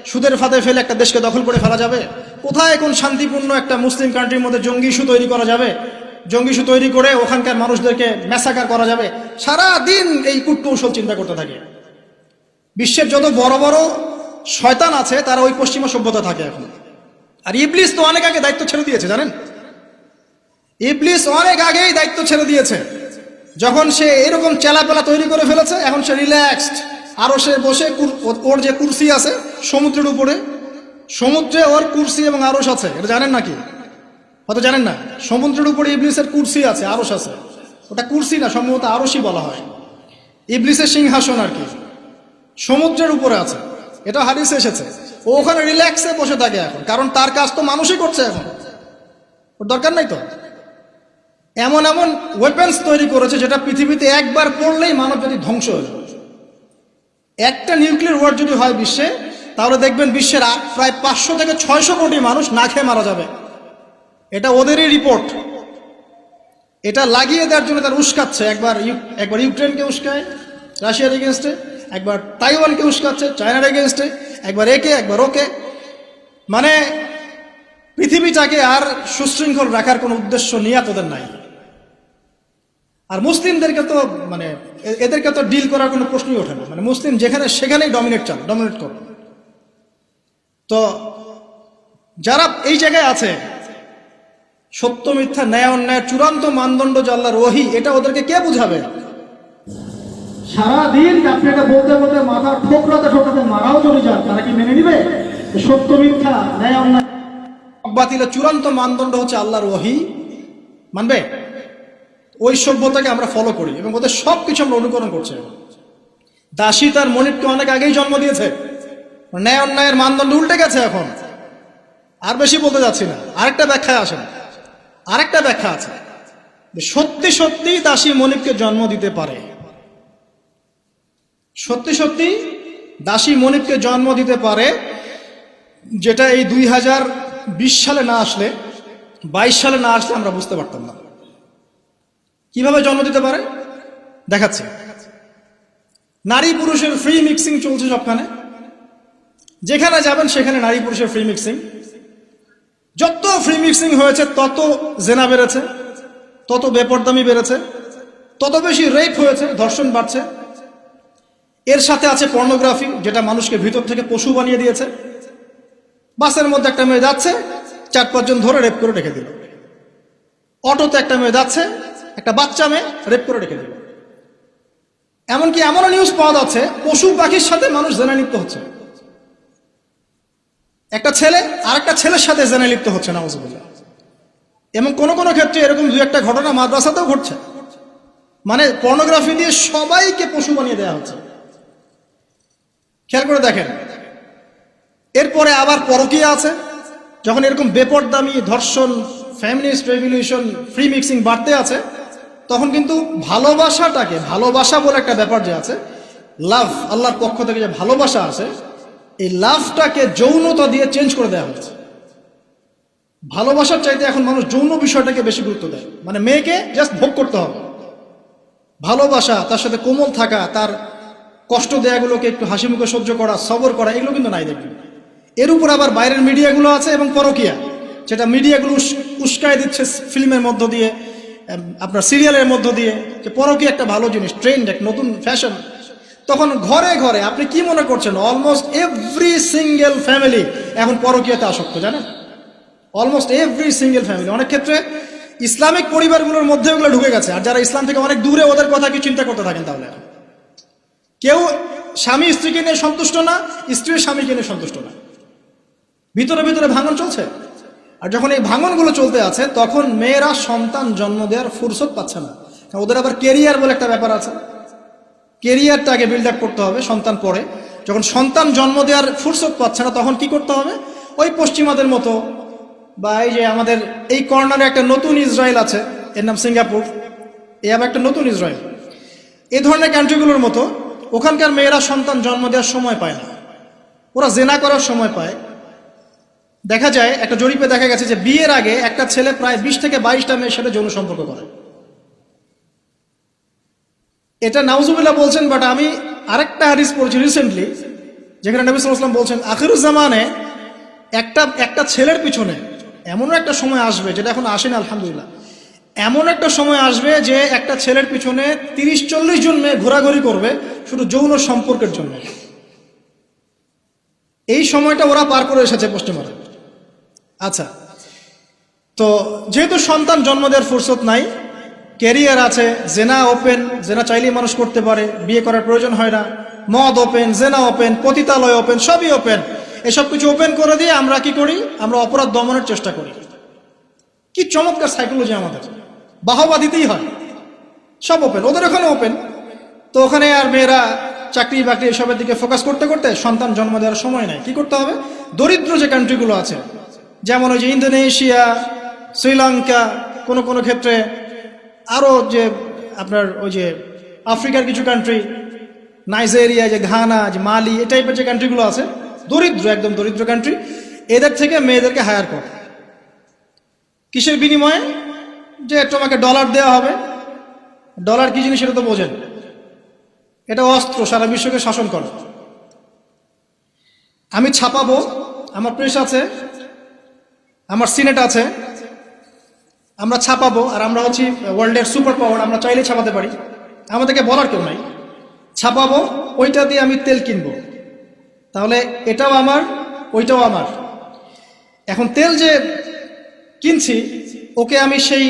সুদের ফাঁদে ফেলে একটা দেশকে দখল করে ফেলা যাবে, কোথায় কোন শান্তিপূর্ণ একটা মুসলিম কান্ট্রির মধ্যে জঙ্গি ইস্যু তৈরি করা যাবে, জঙ্গি ইস্যু তৈরি করে ওখানকার মানুষদেরকে ম্যাসাকার করা যাবে, সারা দিন এই কূটকৌশল চিন্তা করতে থাকে। বিশ্বের যত বড় বড় শয়তান আছে তারা ওই পশ্চিমা সভ্যতা থাকে এখন। আর ইবলিস তো অনেক আগে দায়িত্ব ছেড়ে দিয়েছে, জানেন? ইবলিস অনেক আগেই দায়িত্ব ছেড়ে দিয়েছে, যখন সে এরকম চেলাপেলা তৈরি করে ফেলেছে। এখন সে রিল্যাক্সড, আরো সে বসে ওর যে কুরসি আছে সমুদ্রের উপরে, সমুদ্রে ওর কুরসি এবং আরশ আছে, এটা জানেন নাকি? হয়তো জানেন না। সমুদ্রের উপরে ইবলিসের কুরসি আছে, আরশ আছে। ওটা কুরসি না, সম্ভবত আরশই বলা হয়। ইবলিসের সিংহাসন আর কি সমুদ্রের উপরে আছে, এটা হাদিসে এসেছে। ও ওখানে রিল্যাক্সে বসে থাকে এখন, কারণ তার কাজ তো মানুষই করছে এখন, ওর দরকার নাই তো। এমন এমন ওয়েপেন্স তৈরি করেছে যেটা পৃথিবীতে একবার পড়লেই মানব জাতি ধ্বংস হয়ে যাবে। একটা নিউক্লিয়ার ওয়ার যদি হয় বিশ্বে, তাহলে দেখবেন বিশ্বের প্রায় 500 থেকে 600 কোটি মানুষ না খেয়ে মারা যাবে। এটা ওদেরই রিপোর্ট। এটা লাগিয়ে দেওয়ার জন্য তারা উস্কাচ্ছে, একবার ইউক্রেনকে উস্কায় রাশিয়ার এগেনস্টে, একবার তাইওয়ানকে উস্কাচ্ছে চায়নার এগেনস্টে, একবার একে একবার ওকে। মানে পৃথিবীটাকে আর সুশৃঙ্খল রাখার কোনো উদ্দেশ্য নিয়াত ওদের নাই। আর মুসলিমদেরকে তো এদেরকে তো ডিল করার কোনো প্রশ্নই ওঠে না। মুসলিম যেখানে সেখানেই ডমিনেট করে। তো যারা এই জায়গায় আছে, সত্য মিথ্যা ন্যায় অন্যায়ের চূড়ান্ত মানদণ্ড যে আল্লাহর ওহী, এটা ওদেরকে কে বুঝাবে? সারাদিন আপনি এটা বলতে বলতে মাথা ঠোকরাতে মারাও চলে যান, তারা কি মেনে নিবে? সত্য মিথ্যা ন্যায় অন্যায় বাতিলের চূড়ান্ত মানদণ্ড হচ্ছে আল্লাহর ওহী, মানবে? ওই সভ্যতাকে আমরা ফলো করি এবং ওদের সবকিছু আমরা অনুকরণ করছি। দাসী তার মনিবকে অনেক আগেই জন্ম দিয়েছে, ন্যায় অন্যায়ের মানদণ্ড উল্টে গেছে এখন। আর বেশি বলতে যাচ্ছি না, আরেকটা ব্যাখ্যায় আসেন। আরেকটা ব্যাখ্যা আছে, সত্যি সত্যি দাসী মনিবকে জন্ম দিতে পারে, সত্যি সত্যি দাসী মনিবকে জন্ম দিতে পারে, যেটা এই 2020 সালে না আসলে, 22 সালে না আসলে আমরা বুঝতে পারতাম না। কিভাবে জন্ম দিতে পারে দেখাচ্ছি। নারী পুরুষের ফ্রি মিক্সিং চলছে সবখানে, যেখানে যাবেন সেখানে নারী পুরুষের ফ্রি মিক্সিং। যত ফ্রি মিক্সিং হয়েছে তত জেনা বেড়েছে, তত বেপরদামি বেড়েছে, তত বেশি রেপ হয়েছে, ধর্ষণ বাড়ছে। এর সাথে আছে পর্নোগ্রাফি, যেটা মানুষকে ভিতর থেকে পশু বানিয়ে দিয়েছে। বাসের মধ্যে একটা মেয়ে যাচ্ছে, 4-5 জন ধরে রেপ করে রেখে দিল। অটোতে একটা মেয়ে যাচ্ছে, একটা বাচ্চা মেয়ে রেপ করে রেখে দিল। এমনকি এমনও নিউজ পাওয়া যাচ্ছে পশু পাখির সাথে মানুষ জেনা লিপ্ত হচ্ছে। একটা ছেলে আরেকটা ছেলের সাথে জেনা লিপ্ত হচ্ছে, নাউজুবিল্লাহ। এবং কোনো কোনো ক্ষেত্রে এরকম 2-1টা ঘটনা মাদ্রাসাতেও ঘটছে। পর্নোগ্রাফি দিয়ে সবাইকে পশু বানিয়ে দেওয়া হচ্ছে। খেয়াল করে দেখেন। এরপরে আবার পরকীয়া আছে। যখন এরকম বেপরদামি, ধর্ষণ, ফ্যামিলিস্ট রেভলিউশন, ফ্রি মিক্সিং বাড়তে আছে, তখন কিন্তু ভালোবাসাটাকে, ভালোবাসা বলে একটা ব্যাপার যে আছে, লাভ, আল্লাহর পক্ষ থেকে যে ভালোবাসা আছে, এই লাভটাকে যৌনতা দিয়ে চেঞ্জ করে দেওয়া হয়েছে। ভালোবাসার চাইতে এখন মানুষ যৌন বিষয়টাকে বেশি গুরুত্ব দেয়। মানে মেয়েকে জাস্ট ভোগ করতে হবে, ভালোবাসা, তার সাথে কোমল থাকা, তার কষ্ট দেয়াগুলোকে একটু হাসি মুখে সহ্য করা, সবর করা, এগুলো কিন্তু নাই দেখবেন। এর উপর আবার বাইরের মিডিয়াগুলো আছে এবং পরকীয়া, যেটা মিডিয়াগুলো উস্কায় দিচ্ছে ফিল্মের মধ্য দিয়ে, আপনার সিরিয়ালের মধ্য দিয়ে, যে পরকীয়া একটা ভালো জিনিস, ট্রেন্ড, এক নতুন ফ্যাশন। তখন ঘরে ঘরে আপনি কি মনে করছেন, অলমোস্ট এভরি সিঙ্গেল ফ্যামিলি এখন পরকীয়াতে আসক্ত, জানেন? Almost every single family. অনেক ক্ষেত্রে ইসলামিক পরিবারগুলোর মধ্যে ওগুলো ঢুকে গেছে। আর যারা ইসলাম থেকে অনেক দূরে, ওদের কথা কি চিন্তা করতে থাকেন তাহলে? কেউ স্বামী স্ত্রীকে নিয়ে সন্তুষ্ট না, স্ত্রীর স্বামীকে নিয়ে সন্তুষ্ট না, ভিতরে ভিতরে ভাঙন চলছে। আর যখন এই ভাঙনগুলো চলতে আছে, তখন মেয়েরা সন্তান জন্ম দেওয়ার ফুরসত পাচ্ছে না। ওদের আবার কেরিয়ার বলে একটা ব্যাপার আছে, কেরিয়ারটা আগে বিল্ড আপ করতে হবে, সন্তান পরে। যখন সন্তান জন্ম দেওয়ার ফুরসত পাচ্ছে না, তখন কি করতে হবে? ওই পশ্চিমাদের মতো, বা এই যে আমাদের এই কর্নারে একটা নতুন ইসরায়েল আছে, এর নাম সিঙ্গাপুর, এই আবার একটা নতুন ইসরায়েল, এই ধরনের কান্ট্রিগুলোর মতো, ওখানকার মেয়েরা সন্তান জন্ম দেওয়ার সময় পায় না, ওরা জেনা করার সময় পায়। দেখা যায়, একটা জরিপে দেখা গেছে যে বিয়ের আগে একটা ছেলে প্রায় 20 থেকে 22টা মেয়ের সাথে যৌন সম্পর্ক করে। এটা নাউজুবিল্লাহ বলছেন, বাট আমি আরেকটা হাদিস পড়ছি রিসেন্টলি, যেখানে নবী সাল্লাল্লাহু আলাইহি ওয়াসাল্লাম বলছেন আখিরুজ্জামানে একটা ছেলের পিছনে এমন একটা সময় আসবে, যেটা এখন আসেনি আলহামদুলিল্লাহ, এমন একটা সময় আসবে যে একটা ছেলের পিছনে 30-40 জন মেয়ে ঘোরাঘুরি করবে শুধু যৌন সম্পর্কের জন্য। এই সময়টা ওরা পার করে এসেছে পশ্চিমারা। আচ্ছা, তো যেহেতু সন্তান জন্ম দেওয়ার ফুরসত নাই, ক্যারিয়ার আছে, জেনা ওপেন, জেনা চাইলেই মানুষ করতে পারে, বিয়ে করার প্রয়োজন হয় না, মদ ওপেন, জেনা ওপেন, পতিতালয় ওপেন, সবই ওপেন। এসব কিছু ওপেন করে দিয়ে আমরা কি করি? আমরা অপরাধ দমনের চেষ্টা করি। কি চমৎকার সাইকোলজি আমাদের, বাহবা দিতেই হয়। সব ওপেন, ওদের ওখানে ওপেন। তো ওখানে আর মেয়েরা চাকরি বাকরি এসবের দিকে ফোকাস করতে করতে সন্তান জন্ম দেওয়ার সময় নেই। কি করতে হবে? দরিদ্র যে কান্ট্রিগুলো আছে, যেমন ওই যে ইন্দোনেশিয়া, শ্রীলঙ্কা, কোনো কোনো ক্ষেত্রে আরও যে আপনার ওই যে আফ্রিকার কিছু কান্ট্রি, নাইজেরিয়া, যে ঘানা, যে মালি, এই টাইপের যে কান্ট্রিগুলো আছে, দরিদ্র, একদম দরিদ্র কান্ট্রি, এদের থেকে মেয়েদেরকে হায়ার করে। কিসের বিনিময়ে? যে তোমাকে ডলার দেওয়া হবে। ডলার কি জিনিস সেটা তো বোঝেন, এটা অস্ত্র, সারা বিশ্বকে শাসন করে। আমি ছাপাবো, আমার প্রেস আছে, আমার সিনেট আছে, আমরা ছাপাবো, আর আমরা হচ্ছি ওয়ার্ল্ডের সুপার পাওয়ার, আমরা চাইলে ছাপাতে পারি, আমাদেরকে বলার কেউ নাই। ছাপাবো, ওইটা দিয়ে আমি তেল কিনবো, তাহলে এটাও আমার, ওইটাও আমার। এখন তেল যে কিনছি, ওকে আমি সেই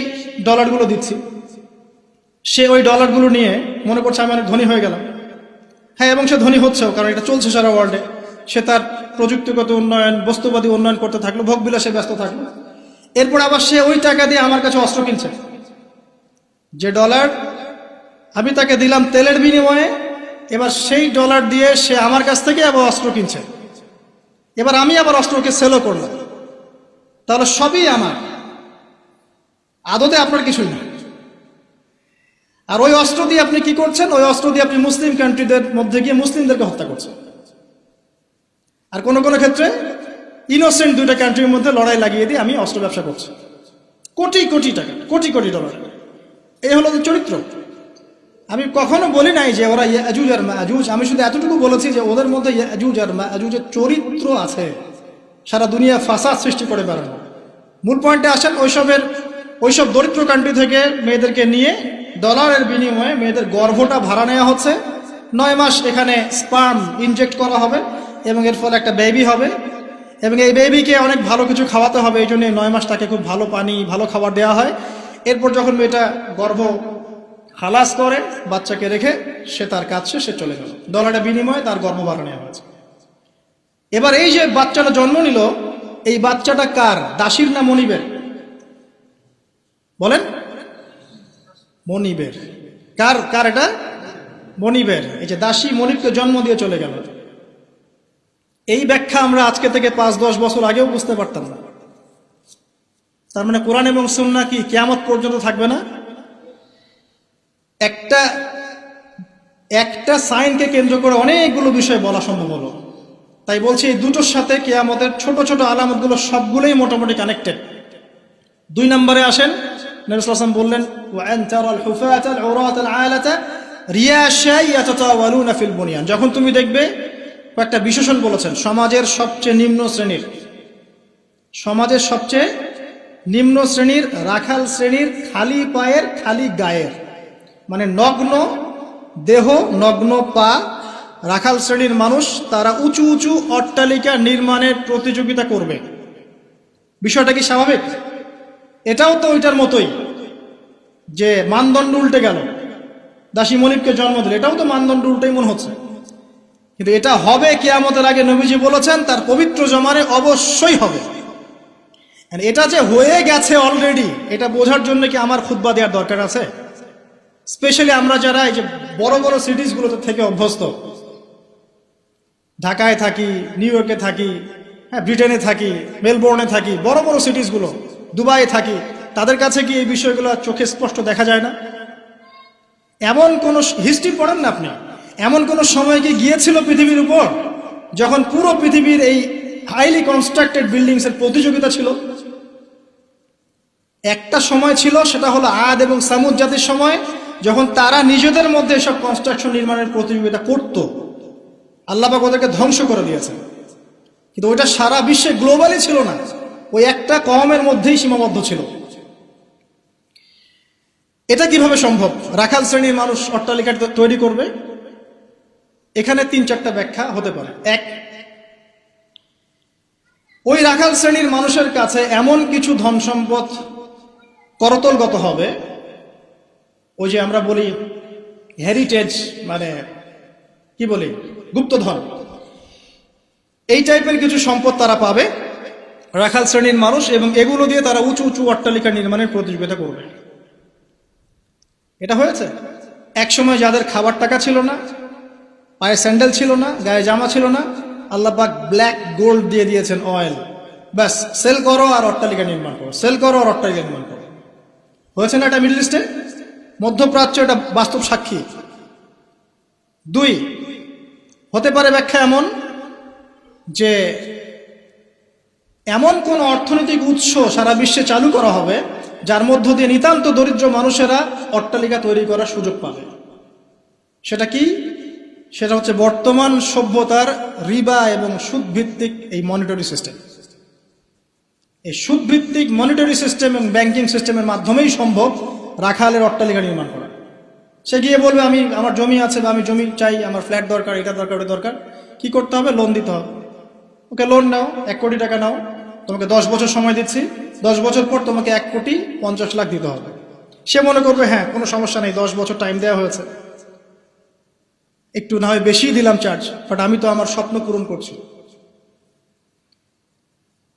ডলারগুলো দিচ্ছি, সে ওই ডলারগুলো নিয়ে মনে করছে আমি অনেক ধনী হয়ে গেলাম। হ্যাঁ, এবং সে ধনী হচ্ছেও, কারণ এটা চলছে সারা ওয়ার্ল্ডে। সে তার প্রযুক্তিগত উন্নয়ন, বস্তুবাদী উন্নয়ন করতে থাকলো, ভোগবিলাসে ব্যস্ত থাকলো। এরপর আবার সে ওই টাকা দিয়ে আমার কাছে অস্ত্র কিনছে। যে ডলার আমি তাকে দিলাম তেলের বিনিময়ে, এবার সেই ডলার দিয়ে সে আমার কাছ থেকে আবার অস্ত্র কিনছে। এবার আমি আবার অস্ত্রকে সেলও করলাম, তাহলে সবই আমার, আদতে আপনার কিছুই না। আর ওই অস্ত্র দিয়ে আপনি কি করছেন? ওই অস্ত্র দিয়ে আপনি মুসলিম কান্ট্রিদের মধ্যে গিয়ে মুসলিমদেরকে হত্যা করছেন। আর কোনো কোনো ক্ষেত্রে ইনোসেন্ট দুইটা কান্ট্রির মধ্যে লড়াই লাগিয়ে দিয়ে আমি অস্ত্র ব্যবসা করছি, কোটি কোটি টাকা, কোটি কোটি ডলার। এই হলো চরিত্র। আমি কখনো বলি নাই যে ওরা ইয়াজুজ আর মাজুজ, আমি শুধু এতটুকু বলেছি যে ওদের মধ্যে ইয়াজুজ আর মাজুজের চরিত্র আছে, সারা দুনিয়া ফাসাদ সৃষ্টি করে বেড়ানো। মূল পয়েন্টে আসেন, ওইসব দরিদ্র কান্ট্রি থেকে মেয়েদেরকে নিয়ে ডলারের বিনিময়ে মেয়েদের গর্ভটা ভাড়া নেওয়া হচ্ছে। 9 মাস এখানে স্পার্ম ইনজেক্ট করা হবে এবং এর ফলে একটা বেবি হবে, এবং এই বেবিকে অনেক ভালো কিছু খাওয়াতে হবে। এই জন্য 9 মাস তাকে খুব ভালো পানি, ভালো খাবার দেওয়া হয়। এরপর যখন মেয়েটা গর্ভ খালাস করে, বাচ্চাকে রেখে সে তার কাজ সে চলে গেল, ডলারের বিনিময়ে তার গর্ভ ভাড়া নেওয়া হয়েছে। এবার এই যে বাচ্চাটা জন্ম নিল, এই বাচ্চাটা কার? দাসীর না মনিবের? বলেন। মনিবের। কার কার এটা? মনিবের। এই যে দাসী মনিবকে জন্ম দিয়ে চলে গেল, এই ব্যাখ্যা আমরা আজকে থেকে 5-10 বছর আগেও বুঝতে পারতাম না। তার মানে কোরআন এবং সুন্নাহ কি কিয়ামত পর্যন্ত থাকবে না? একটা সাইনকে কেন্দ্র করে অনেকগুলো বিষয় বলা সম্ভব হলো। তাই বলছি এই দুটোর সাথে কিয়ামতের ছোট ছোট আলামতগুলো সবগুলোই মোটামুটি কানেক্টেড। 2 নম্বরে আসেন, নবী সাল্লাল্লাহু আলাইহি ওয়াসাল্লাম বললেন ওয়া আন তারাল হুফাতাল উরাতাল আলাতা রিয়াশা ইয়াতাতাওয়ালুনা ফিল বুনিয়ান। যখন তুমি দেখবে, কয়েকটা বিশেষণ বলেছেন, সমাজের সবচেয়ে নিম্ন শ্রেণীর রাখাল শ্রেণীর, খালি পায়ের খালি গায়ের, মানে নগ্ন দেহ নগ্ন পা রাখাল শ্রেণীর মানুষ, তারা উঁচু উঁচু অট্টালিকা নির্মাণের প্রতিযোগিতা করবে। বিষয়টা কি স্বাভাবিক? এটাও তো ওইটার মতোই যে মানদণ্ড উল্টে গেল, দাসী মনিবকে জন্ম দিল, এটাও তো মানদণ্ড উল্টেই মনে হচ্ছে। কিন্তু এটা হবে কিয়ামতের আগে, নবীজি বলেছেন তার পবিত্র জমানে অবশ্যই হবে। এটা যে হয়ে গেছে অলরেডি, এটা বোঝার জন্য কি আমার খুতবা দেওয়ার দরকার আছে? স্পেশালি আমরা যারা এই যে বড় বড় সিটিসগুলোতে থেকে অভ্যস্ত, ঢাকায় থাকি, নিউ ইয়র্কে থাকি, হ্যাঁ ব্রিটেনে থাকি, মেলবোর্নে থাকি, বড় বড় সিটিসগুলো, দুবাইয়ে থাকি, তাদের কাছে কি এই বিষয়গুলো চোখে স্পষ্ট দেখা যায় না? এমন কোন হিস্ট্রি পড়েন না আপনি, এমন কোন সময় কি গিয়েছিল পৃথিবীর উপর যখন পুরো পৃথিবীর এই হাইলি কনস্ট্রাক্টেড বিল্ডিংস এর প্রতিযোগিতা ছিল? একটা সময় ছিল, সেটা হলো আদ এবং সামুদ জাতির সময়, যখন তারা নিজেদের মধ্যে এসব কনস্ট্রাকশন নির্মাণের প্রতিযোগিতা করত। আল্লাহ পাক ওদেরকে ধ্বংস করে দিয়েছেন, কিন্তু ওইটা সারা বিশ্বে গ্লোবালি ছিল না, ওই একটা কওমের মধ্যেই সীমাবদ্ধ ছিল। এটা কিভাবে সম্ভব? রাখাল শ্রেণীর মানুষ অট্টালিকা তৈরি করবে? এখানে 3-4টা ব্যাখ্যা হতে পারে। এক, ওই রাখাল শ্রেণীর মানুষের কাছে এমন কিছু ধন সম্পদ করতলগত হবে, ওই যে আমরা বলি হেরিটেজ, মানে কি বলি, গুপ্তধন, এই টাইপের কিছু সম্পদ তারা পাবে রাখাল শ্রেণীর মানুষ, এবং এগুলো দিয়ে তারা উঁচু উঁচু অট্টালিকা নির্মাণের প্রতিযোগিতা করবে। এটা হয়েছে। একসময় যাদের খাবার টাকা ছিল না, পায়ে স্যান্ডেল ছিল না, গায়ে জামা ছিল না, আল্লাহ পাক ব্ল্যাক গোল্ড দিয়ে দিয়েছেন, অয়েল, ব্যাস সেল করো আর অট্টালিকা নির্মাণ করো, সেল করো আর অট্টালিকা নির্মাণ করো। হয়েছে না এটা মিডল ইস্টে, মধ্যপ্রাচ্য, এটা বাস্তব সাক্ষী। 2, হতে পারে ব্যাখ্যা এমন যে এমন কোন অর্থনৈতিক উৎস সারা বিশ্বে চালু করা হবে যার মধ্য দিয়ে নিতান্ত দরিদ্র মানুষেরা অট্টালিকা তৈরি করার সুযোগ পাবে। সেটা কি? সেটা হচ্ছে বর্তমান সভ্যতার রিবা এবং সুদভিত্তিক এই মনিটরি সিস্টেম। এই সুদভিত্তিক মনিটরি সিস্টেম এবং ব্যাংকিং সিস্টেমের মাধ্যমেই সম্ভব রাখালের অট্টালিকা নির্মাণ করা। সে গিয়ে বলবে আমি, আমার জমি আছে বা আমি জমি চাই, আমার ফ্ল্যাট দরকার, এটা দরকার, ওটা দরকার। কি করতে হবে? লোন দিতে হবে। ওকে লোন নাও, 1 কোটি টাকা নাও, তোমাকে 10 বছর সময় দিচ্ছি, 10 বছর পর তোমাকে 1,50,00,000 দিতে হবে। সে মনে করবে হ্যাঁ কোনো সমস্যা নেই, 10 বছর টাইম দেওয়া হয়েছে, একটু না হয় বেশি দিলাম চার্জ, বাট আমি তো আমার স্বপ্ন পূরণ করছি।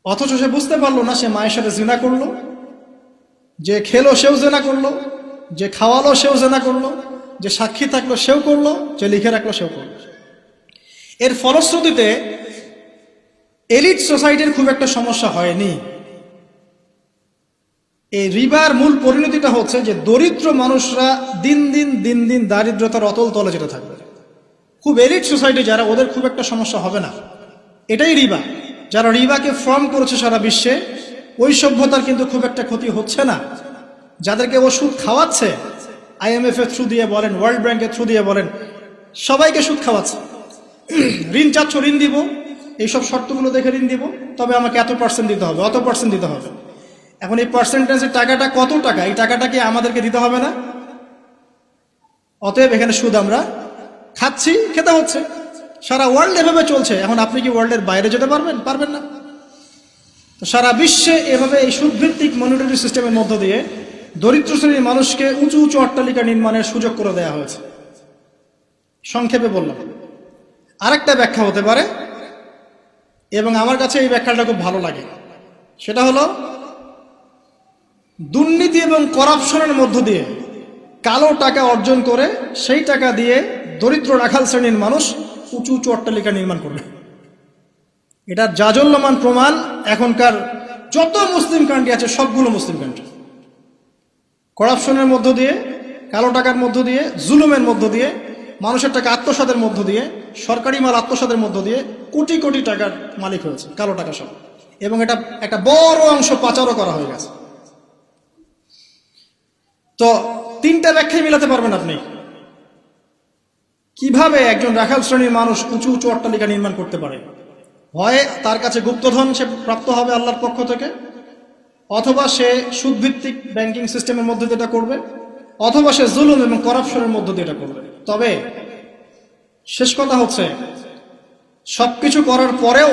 অথচ সে বুঝতে পারলো না সে মায়ের সাথে জিনা করলো, যে খেলো সেও জিনা করলো, যে খাওয়ালো সেও জিনা করলো, যে সাক্ষী থাকলো সেও করলো, যে লিখে রাখলো সেও করলো। এর ফলশ্রুতিতে এলিট সোসাইটির খুব একটা সমস্যা হয়নি। এই রিবার মূল পরিণতিটা হচ্ছে যে দরিদ্র মানুষরা দিন দিন দারিদ্রতার অতল তলে যেতে থাকবে। খুব এলিট সোসাইটি যারা, ওদের খুব একটা সমস্যা হবে না। এটাই রিবা। যারা রিবাকে ফর্ম করেছে সারা বিশ্বে, ওই সভ্যতার কিন্তু খুব একটা ক্ষতি হচ্ছে না। যাদেরকে ও সুদ খাওয়াচ্ছে, IMF এর থ্রু দিয়ে বলেন, ওয়ার্ল্ড ব্যাংকের থ্রু দিয়ে বলেন, সবাইকে সুদ খাওয়াচ্ছে। ঋণ চাচ্ছ, ঋণ দিব, এইসব শর্তগুলো দেখে ঋণ দিব, তবে আমাকে এত % দিতে হবে, অত % দিতে হবে। এখন এই পার্সেন্টেজের টাকাটা কত টাকা, এই টাকাটা কি আমাদেরকে দিতে হবে না? অতএব এখানে সুদ আমরা খাচ্ছি, খেতে হচ্ছে। সারা ওয়ার্ল্ড এভাবে চলছে। এখন আপনি কি ওয়ার্ল্ডের বাইরে যেতে পারবেন? পারবেন না। তো সারা বিশ্বে এভাবে এই সুদভিত্তিক মনিটরি সিস্টেমের মধ্য দিয়ে দরিদ্র শ্রেণীর মানুষকে উঁচু উঁচু অট্টালিকা নির্মাণের সুযোগ করে দেওয়া হয়েছে। সংক্ষেপে বললাম। আরেকটা ব্যাখ্যা হতে পারে, এবং আমার কাছে এই ব্যাখ্যাটা খুব ভালো লাগে, সেটা হলো দুর্নীতি এবং করাপশনের মধ্য দিয়ে কালো টাকা অর্জন করে সেই টাকা দিয়ে দরিদ্র রাখাল শ্রেণীর মানুষ উঁচু উঁচু অট্টালিকা নির্মাণ করবে। এটার জাজল্যমান প্রমাণ এখনকার যত মুসলিম কান্ট্রি আছে, সবগুলো মুসলিম কান্ট্রি করাপশনের মধ্য দিয়ে, কালো টাকার মধ্য দিয়ে, জুলুমের মধ্য দিয়ে মানুষের টাকা আত্মসাতের মধ্য দিয়ে, সরকারি মাল আত্মসাতের মধ্য দিয়ে কোটি কোটি টাকার মালিক হয়েছে, কালো টাকা সব। এবং এটা একটা বড় অংশ পাচারও করা হয়ে গেছে। তো তিনটা ব্যাখ্যাই মিলাতে পারবেন আপনি। কিভাবে একজন রাখাল শ্রেণীর মানুষ উঁচু উঁচু অট্টালিকা নির্মাণ করতে পারে? হয় তার কাছে গুপ্তধন সে প্রাপ্ত হবে আল্লাহর পক্ষ থেকে, অথবা সে সুদভিত্তিক ব্যাংকিং সিস্টেমের মধ্যে দিয়ে এটা করবে, অথবা সে জুলুম এবং করাপশনের মধ্য দিয়ে এটা করবে। তবে শেষ কথা হচ্ছে, সবকিছু করার পরেও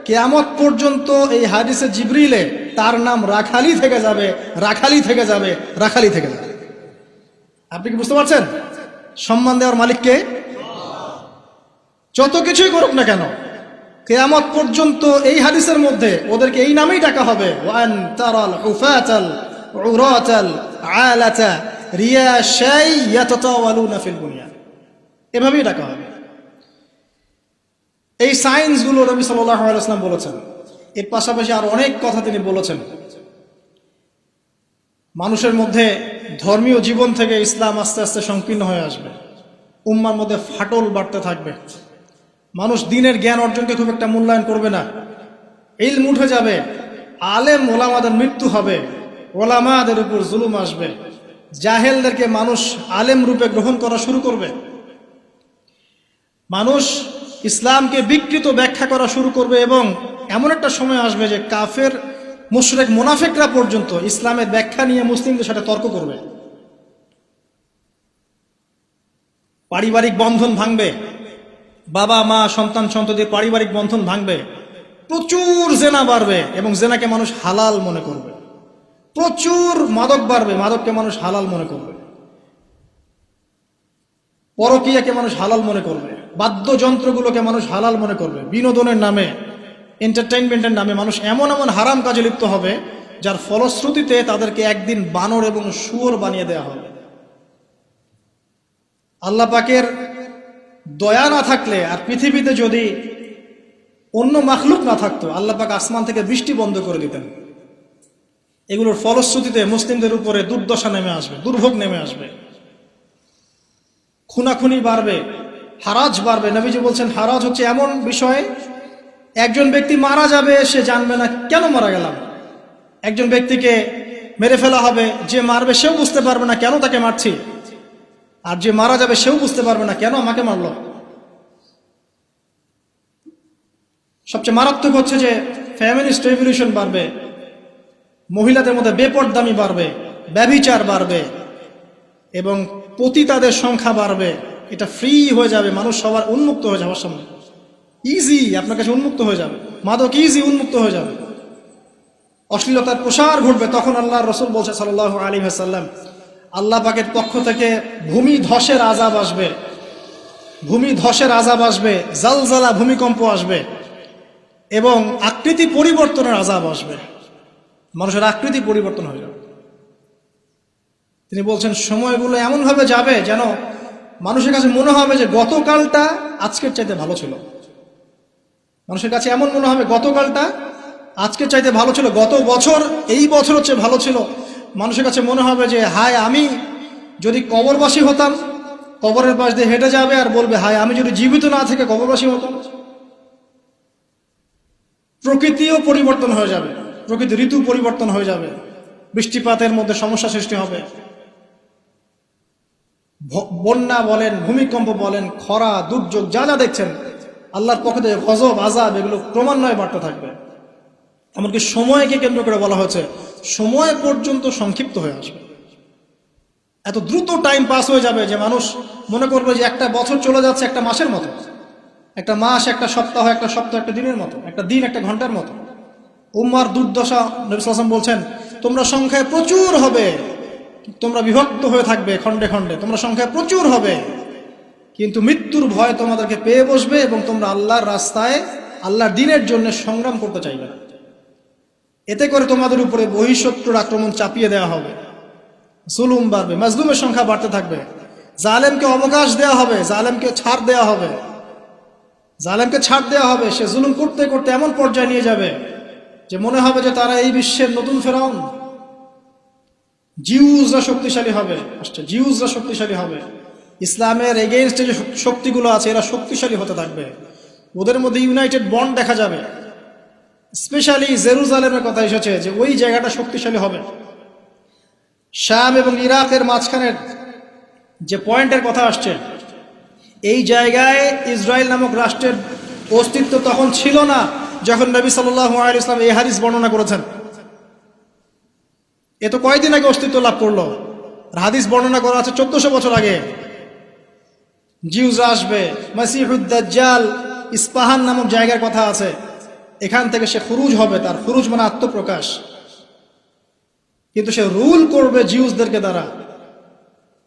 কিয়ামত পর্যন্ত এই হাদিসে জিবরিলে তার নাম রাখালি থেকে যাবে, রাখালি থেকে যাবে, রাখালি থেকে যাবে। আপনি কি বুঝতে পারছেন? সম্মান দেওয়ার মালিককে। যত কিছুই করুক না কেন, কিয়ামত পর্যন্ত এই হাদিসের মধ্যে ওদেরকে এই নামেই ডাকা হবে, ওয়ান তারাল হুফাতাল উরাতাল আলাতা রিয়াশাই ইয়াতাতাওয়ালুনা ফিল বুনিয়ান, এভাবেই ডাকা হবে। এই সায়েন্সগুলো নবী সাল্লাল্লাহু আলাইহি ওয়াসাল্লাম বলেছেন। এর পাশাপাশি আর অনেক কথা তিনি বলেছেন। মানুষের মধ্যে ধর্মীয় জীবন থেকে ইসলাম আস্তে আস্তে সংকীর্ণ হয়ে আসবে, উম্মার মধ্যে ফাটল বাড়তে থাকবে, মানুষ দ্বীনের জ্ঞান অর্জনকে খুব একটা মূল্যায়ন করবে না, ইলম উঠে যাবে, আলেম ওলামাদের মৃত্যু হবে, ওলামাদের উপর জুলুম আসবে, জাহেলদেরকে মানুষ আলেম রূপে গ্রহণ করা শুরু করবে, মানুষ ইসলামকে বিকৃত ব্যাখ্যা করা শুরু করবে, এবং এমন একটা সময় আসবে যে কাফের মুশরিক মুনাফিকরা পর্যন্ত ইসলামের ব্যাখ্যা নিয়ে মুসলিমদের সাথে তর্ক করবে। পারিবারিক বন্ধন ভাঙবে, বাবা মা সন্তান সন্ততির পারিবারিক বন্ধন ভাঙবে, প্রচুর জেনা বাড়বে এবং জেনাকে মানুষ হালাল মনে করবে, প্রচুর মাদক বাড়বে, মাদককে মানুষ হালাল মনে করবে, পরকীয়াকে মানুষ হালাল মনে করবে, বাদ্যযন্ত্রগুলোকে মানুষ হালাল মনে করবে, বিনোদনের নামে, এন্টারটেইনমেন্টের নামে মানুষ এমন এমন হারাম কাজে লিপ্ত হবে যার ফলশ্রুতিতে তাদেরকে একদিন বানর এবং শুয়োর বানিয়ে দেওয়া হবে। আল্লাহ পাকের দয়া না থাকলে, আর পৃথিবীতে যদি অন্য মাখলুক না থাকতো, আল্লাহ পাক আসমান থেকে বৃষ্টি বন্ধ করে দিতেন। এগুলোর ফলশ্রুতিতে মুসলিমদের উপরে দুর্দশা নেমে আসবে, দুর্ভোগ নেমে আসবে, খুনাখুনি বাড়বে, হারাজ বাড়বে। নবীজি বলছেন হারাজ হচ্ছে এমন বিষয়, একজন ব্যক্তি মারা যাবে, সে জানবে না কেন মারা গেলাম। একজন ব্যক্তিকে মেরে ফেলা হবে, যে মারবে সেও বুঝতে পারবে না কেন তাকে মারছি, আর যে মারা যাবে সেও বুঝতে পারবে না কেন আমাকে মারল। সবচেয়ে মারাত্মক হচ্ছে যে ফ্যামিলিস্ট রেভলিউশন বাড়বে, মহিলাদের মধ্যে বেপরদামি বাড়বে, ব্যভিচার বাড়বে এবং পতিতাদের সংখ্যা বাড়বে। এটা ফ্রি হয়ে যাবে, মানুষ সবার উন্মুক্ত হয়ে যাওয়ার সামনে, ইজি আপনার কাছে উন্মুক্ত হয়ে যাবে, মাদক ইজি উন্মুক্ত হয়ে যাবে, অশ্লীলতার প্রসার ঘটবে। তখন আল্লাহর রাসূল বলছে সাল্লাল্লাহু আলাইহি ওয়াসাল্লাম, আল্লাহ পাকের পক্ষ থেকে ভূমি ধসের আযাব আসবে, ভূমি ধসের আযাব আসবে, জালজালা ভূমিকম্প আসবে এবং আকৃতি পরিবর্তনের আযাব আসবে, মানুষের আকৃতি পরিবর্তন হয়ে যাবে। তিনি বলছেন সময়গুলো এমনভাবে যাবে যেন মানুষের কাছে মনে হবে যে গতকালটা আজকের চাইতে ভালো ছিল। মানুষের কাছে এমন মনে হবে গতকালটা আজকের চাইতে ভালো ছিল, গত বছর এই বছর হচ্ছে ভালো ছিল। মানুষের কাছে মনে হবে যে হায়, আমি যদি কবরবাসী হতাম, কবরের পাশ দিয়ে হেঁটে যাবে আর বলবে হায়, আমি যদি জীবিত না থেকে কবরবাসী হতাম। প্রকৃতিও পরিবর্তন হয়ে যাবে, প্রকৃতি ঋতু পরিবর্তন হয়ে যাবে, বৃষ্টিপাতের মধ্যে সমস্যা সৃষ্টি হবে, বন্যা বলেন, ভূমিকম্প বলেন, খরা, দুর্যোগ যা যা দেখছেন আল্লাহর পক্ষ থেকে গজব আযাব, এগুলো ক্রমান্বয়ে বাড়তে থাকবে। এমনকি সময়কে কেন্দ্র করে বলা হয়েছে সময় পর্যন্ত সংক্ষিপ্ত হয়ে আসবে। এত দ্রুত টাইম পাস হয়ে যাবে যে মানুষ মনে করবে যে একটা বছর চলে যাচ্ছে একটা মাসের মতো, একটা মাস একটা সপ্তাহ, একটা সপ্তাহ একটা দিনের মতো, একটা দিন একটা ঘন্টার মতো। উম্মার দুর্দশা, নবী সাল্লাল্লাহু আলাইহি ওয়াসাল্লাম বলছেন তোমরা সংখ্যায় প্রচুর হবে, তোমরা বিভক্ত হয়ে থাকবে খণ্ডে খণ্ডে, তোমরা সংখ্যায় প্রচুর হবে, কিন্তু মৃত্যুর ভয় তোমাদেরকে পেয়ে বসবে এবং তোমরা আল্লাহর রাস্তায় আল্লাহর দ্বীনের জন্য সংগ্রাম করতে চাইবে না। এতে করে তোমাদের উপরে বহিঃশত্রুর আক্রমণ চাপিয়ে দেওয়া হবে, জুলুম বাড়বে, মাজলুমের সংখ্যা বাড়তে থাকবে, জালেমকে অবকাশ দেওয়া হবে, জালেমকে ছাড় দেওয়া হবে, জালেমকে ছাড় দেওয়া হবে। সে জুলুম করতে করতে এমন পর্যায়ে নিয়ে যাবে যে মনে হবে যে তারা এই বিশ্বের নতুন ফেরাউন। জিউসরা শক্তিশালী হবে, জিউসরা শক্তিশালী হবে, ইসলামের এগেইনস্টে যে শক্তিগুলো আছে এরা শক্তিশালী হতে থাকবে, ওদের মধ্যে ইউনাইটেড বন্ড দেখা যাবে। স্পেশালি জেরুজালেমের কথা এসেছে যে ওই জায়গাটা শক্তিশালী হবে। শাম এবং ইরাকের মাঝখানের যে পয়েন্টের কথা আসছে, এই জায়গায় ইসরায়েল নামক রাষ্ট্রের অস্তিত্ব তখন ছিল না যখন নবী সাল্লাল্লাহু আলাইহি ওয়াসাল্লাম এই হাদিস বর্ণনা করেছেন। এ তো কয়দিন আগে অস্তিত্ব লাভ করলো, আর হাদিস বর্ণনা করা আছে 1400 বছর আগে। জিউস আসবে, মাসিহুদ দাজ্জাল ইস্পাহান নামক জায়গার কথা আছে, এখান থেকে সে খুরুজ হবে, তার খুরুজ মানে আত্মপ্রকাশ, কিন্তু সে রুল করবে জিউসদেরকে দ্বারা।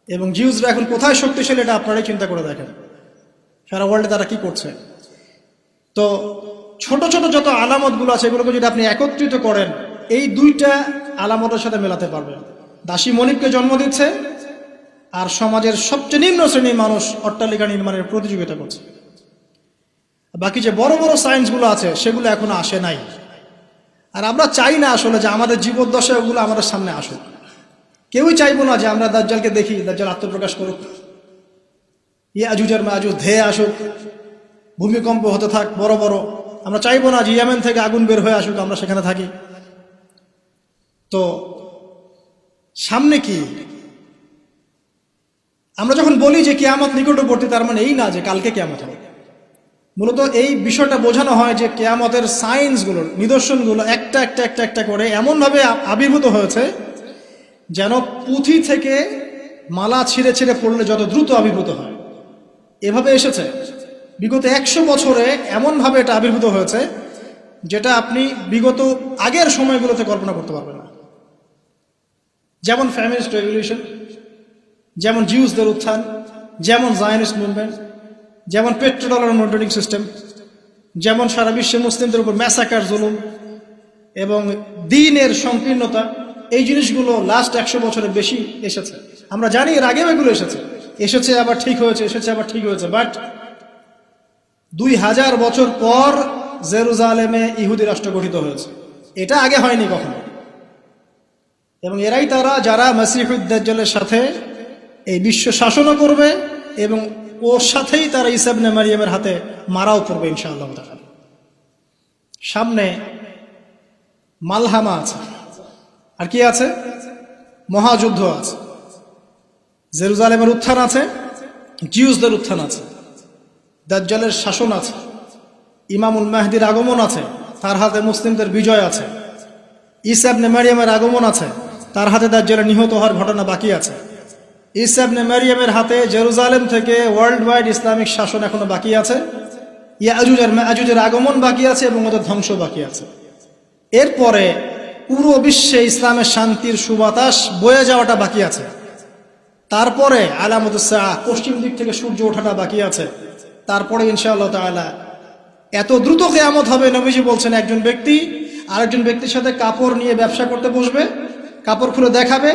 এবং জিউসরা এখন কোথায় শক্তিশালী এটা আপনারাই চিন্তা করে দেখেন, সারা ওয়ার্ল্ডে তারা কি করছে। তো ছোট ছোট যত আলামতগুলো আছে এগুলোকে যদি আপনি একত্রিত করেন, এই দুইটা আলামতের সাথে মেলাতে পারবেন। দাসী মনিবকে জন্ম দিচ্ছে, আর সমাজের সবচেয়ে নিম্ন শ্রেণীর মানুষ অট্টালিকা নির্মাণের প্রতিযোগিতা করছে। বাকি যে বড় বড় সায়েন্সগুলো আছে সেগুলো এখনো আসে নাই। আর আমরা চাই না আসলে যে আমাদের জীবদ্দশা ওগুলো আমাদের সামনে আসুক। কেউই চাইবো না যে আমরা দাজ্জালকে দেখি, দাজ্জাল আত্মপ্রকাশ করুক, ইয়াজুজ আর মাজুজ ধেয়ে আসুক, ভূমিকম্প হতে থাক বড় বড়। আমরা চাইবো না যে ইয়েমেন থেকে আগুন বের হয়ে আসুক, আমরা সেখানে থাকি। তো সামনে কি? আমরা যখন বলি যে কিয়ামত নিকটবর্তী, তার মানে এই না যে কালকে কিয়ামত হবে। মূলত এই বিষয়টা বোঝানো হয় যে কিয়ামতের সায়েন্সগুলোর নিদর্শনগুলো একটা একটা একটা একটা করে এমনভাবে আবির্ভূত হয়েছে যেন পুঁথি থেকে মালা ছিঁড়ে ছিঁড়ে পড়লে যত দ্রুত আবির্ভূত হয়, এভাবে এসেছে। বিগত 100 বছরে এমনভাবে এটা আবির্ভূত হয়েছে যেটা আপনি বিগত আগের সময়গুলোতে কল্পনা করতে পারবেন না। যেমন ফ্যামিলিস্ট রেভলিউশন, যেমন জিউসদের উত্থান, যেমন জায়নিস্ট মুভমেন্ট, যেমন পেট্রোডলার মনিটরিং সিস্টেম, যেমন সারা বিশ্বে মুসলিমদের উপর ম্যাসাকার জুলুম এবং দ্বীনের সংকীর্ণতা, এই জিনিসগুলো লাস্ট 100 বছরের বেশি এসেছে। আমরা জানি এর আগেও এগুলো এসেছে আবার ঠিক হয়েছে, এসেছে আবার ঠিক হয়েছে। বাট 2000 বছর পর জেরুজালেমে ইহুদি রাষ্ট্র গঠিত হয়েছে, এটা আগে হয়নি কখনো। এবং এরাই তারা যারা মসিহুদ দাজ্জালের সাথে এই বিশ্ব শাসনও করবে এবং ওর সাথেই তারা ঈসা ইবনে মারইয়ামের হাতে মারাও করবে ইনশাআল্লাহ তাআলা। সামনে মালহামা আছে, আর কি আছে? মহাযুদ্ধ আছে, জেরুজালেমের উত্থান আছে, জিউসদের উত্থান আছে, দাজ্জালের শাসন আছে, ইমামুল মাহদির আগমন আছে, তার হাতে মুসলিমদের বিজয় আছে, ঈসা ইবনে মারইয়ামের আগমন আছে, তার হাতে দাজ্জালের নিহত হওয়ার ঘটনা বাকি আছে, ঈসা ইবনে মারইয়ামের হাতে জেরুজালেম থেকে ওয়ার্ল্ড ওয়াইড ইসলামিক শাসন এখনো বাকি আছে, ইয়াজুজ আর মাজুজের আগমন বাকি আছে এবং ওদের ধ্বংস বাকি আছে। এরপরে পুরো বিশ্বে ইসলামের শান্তির সুবাতাস বয়ে যাওয়াটা বাকি আছে। তারপরে আলামতুস সাআহ, পশ্চিম দিক থেকে সূর্য ওঠাটা বাকি আছে। তারপরে ইনশাআল্লাহ তাআলা এত দ্রুত কিয়ামত হবে, নবীজি বলছেন একজন ব্যক্তি আরেকজন ব্যক্তির সাথে কাপড় নিয়ে ব্যবসা করতে বসবে, কাপড় খুলে দেখাবে,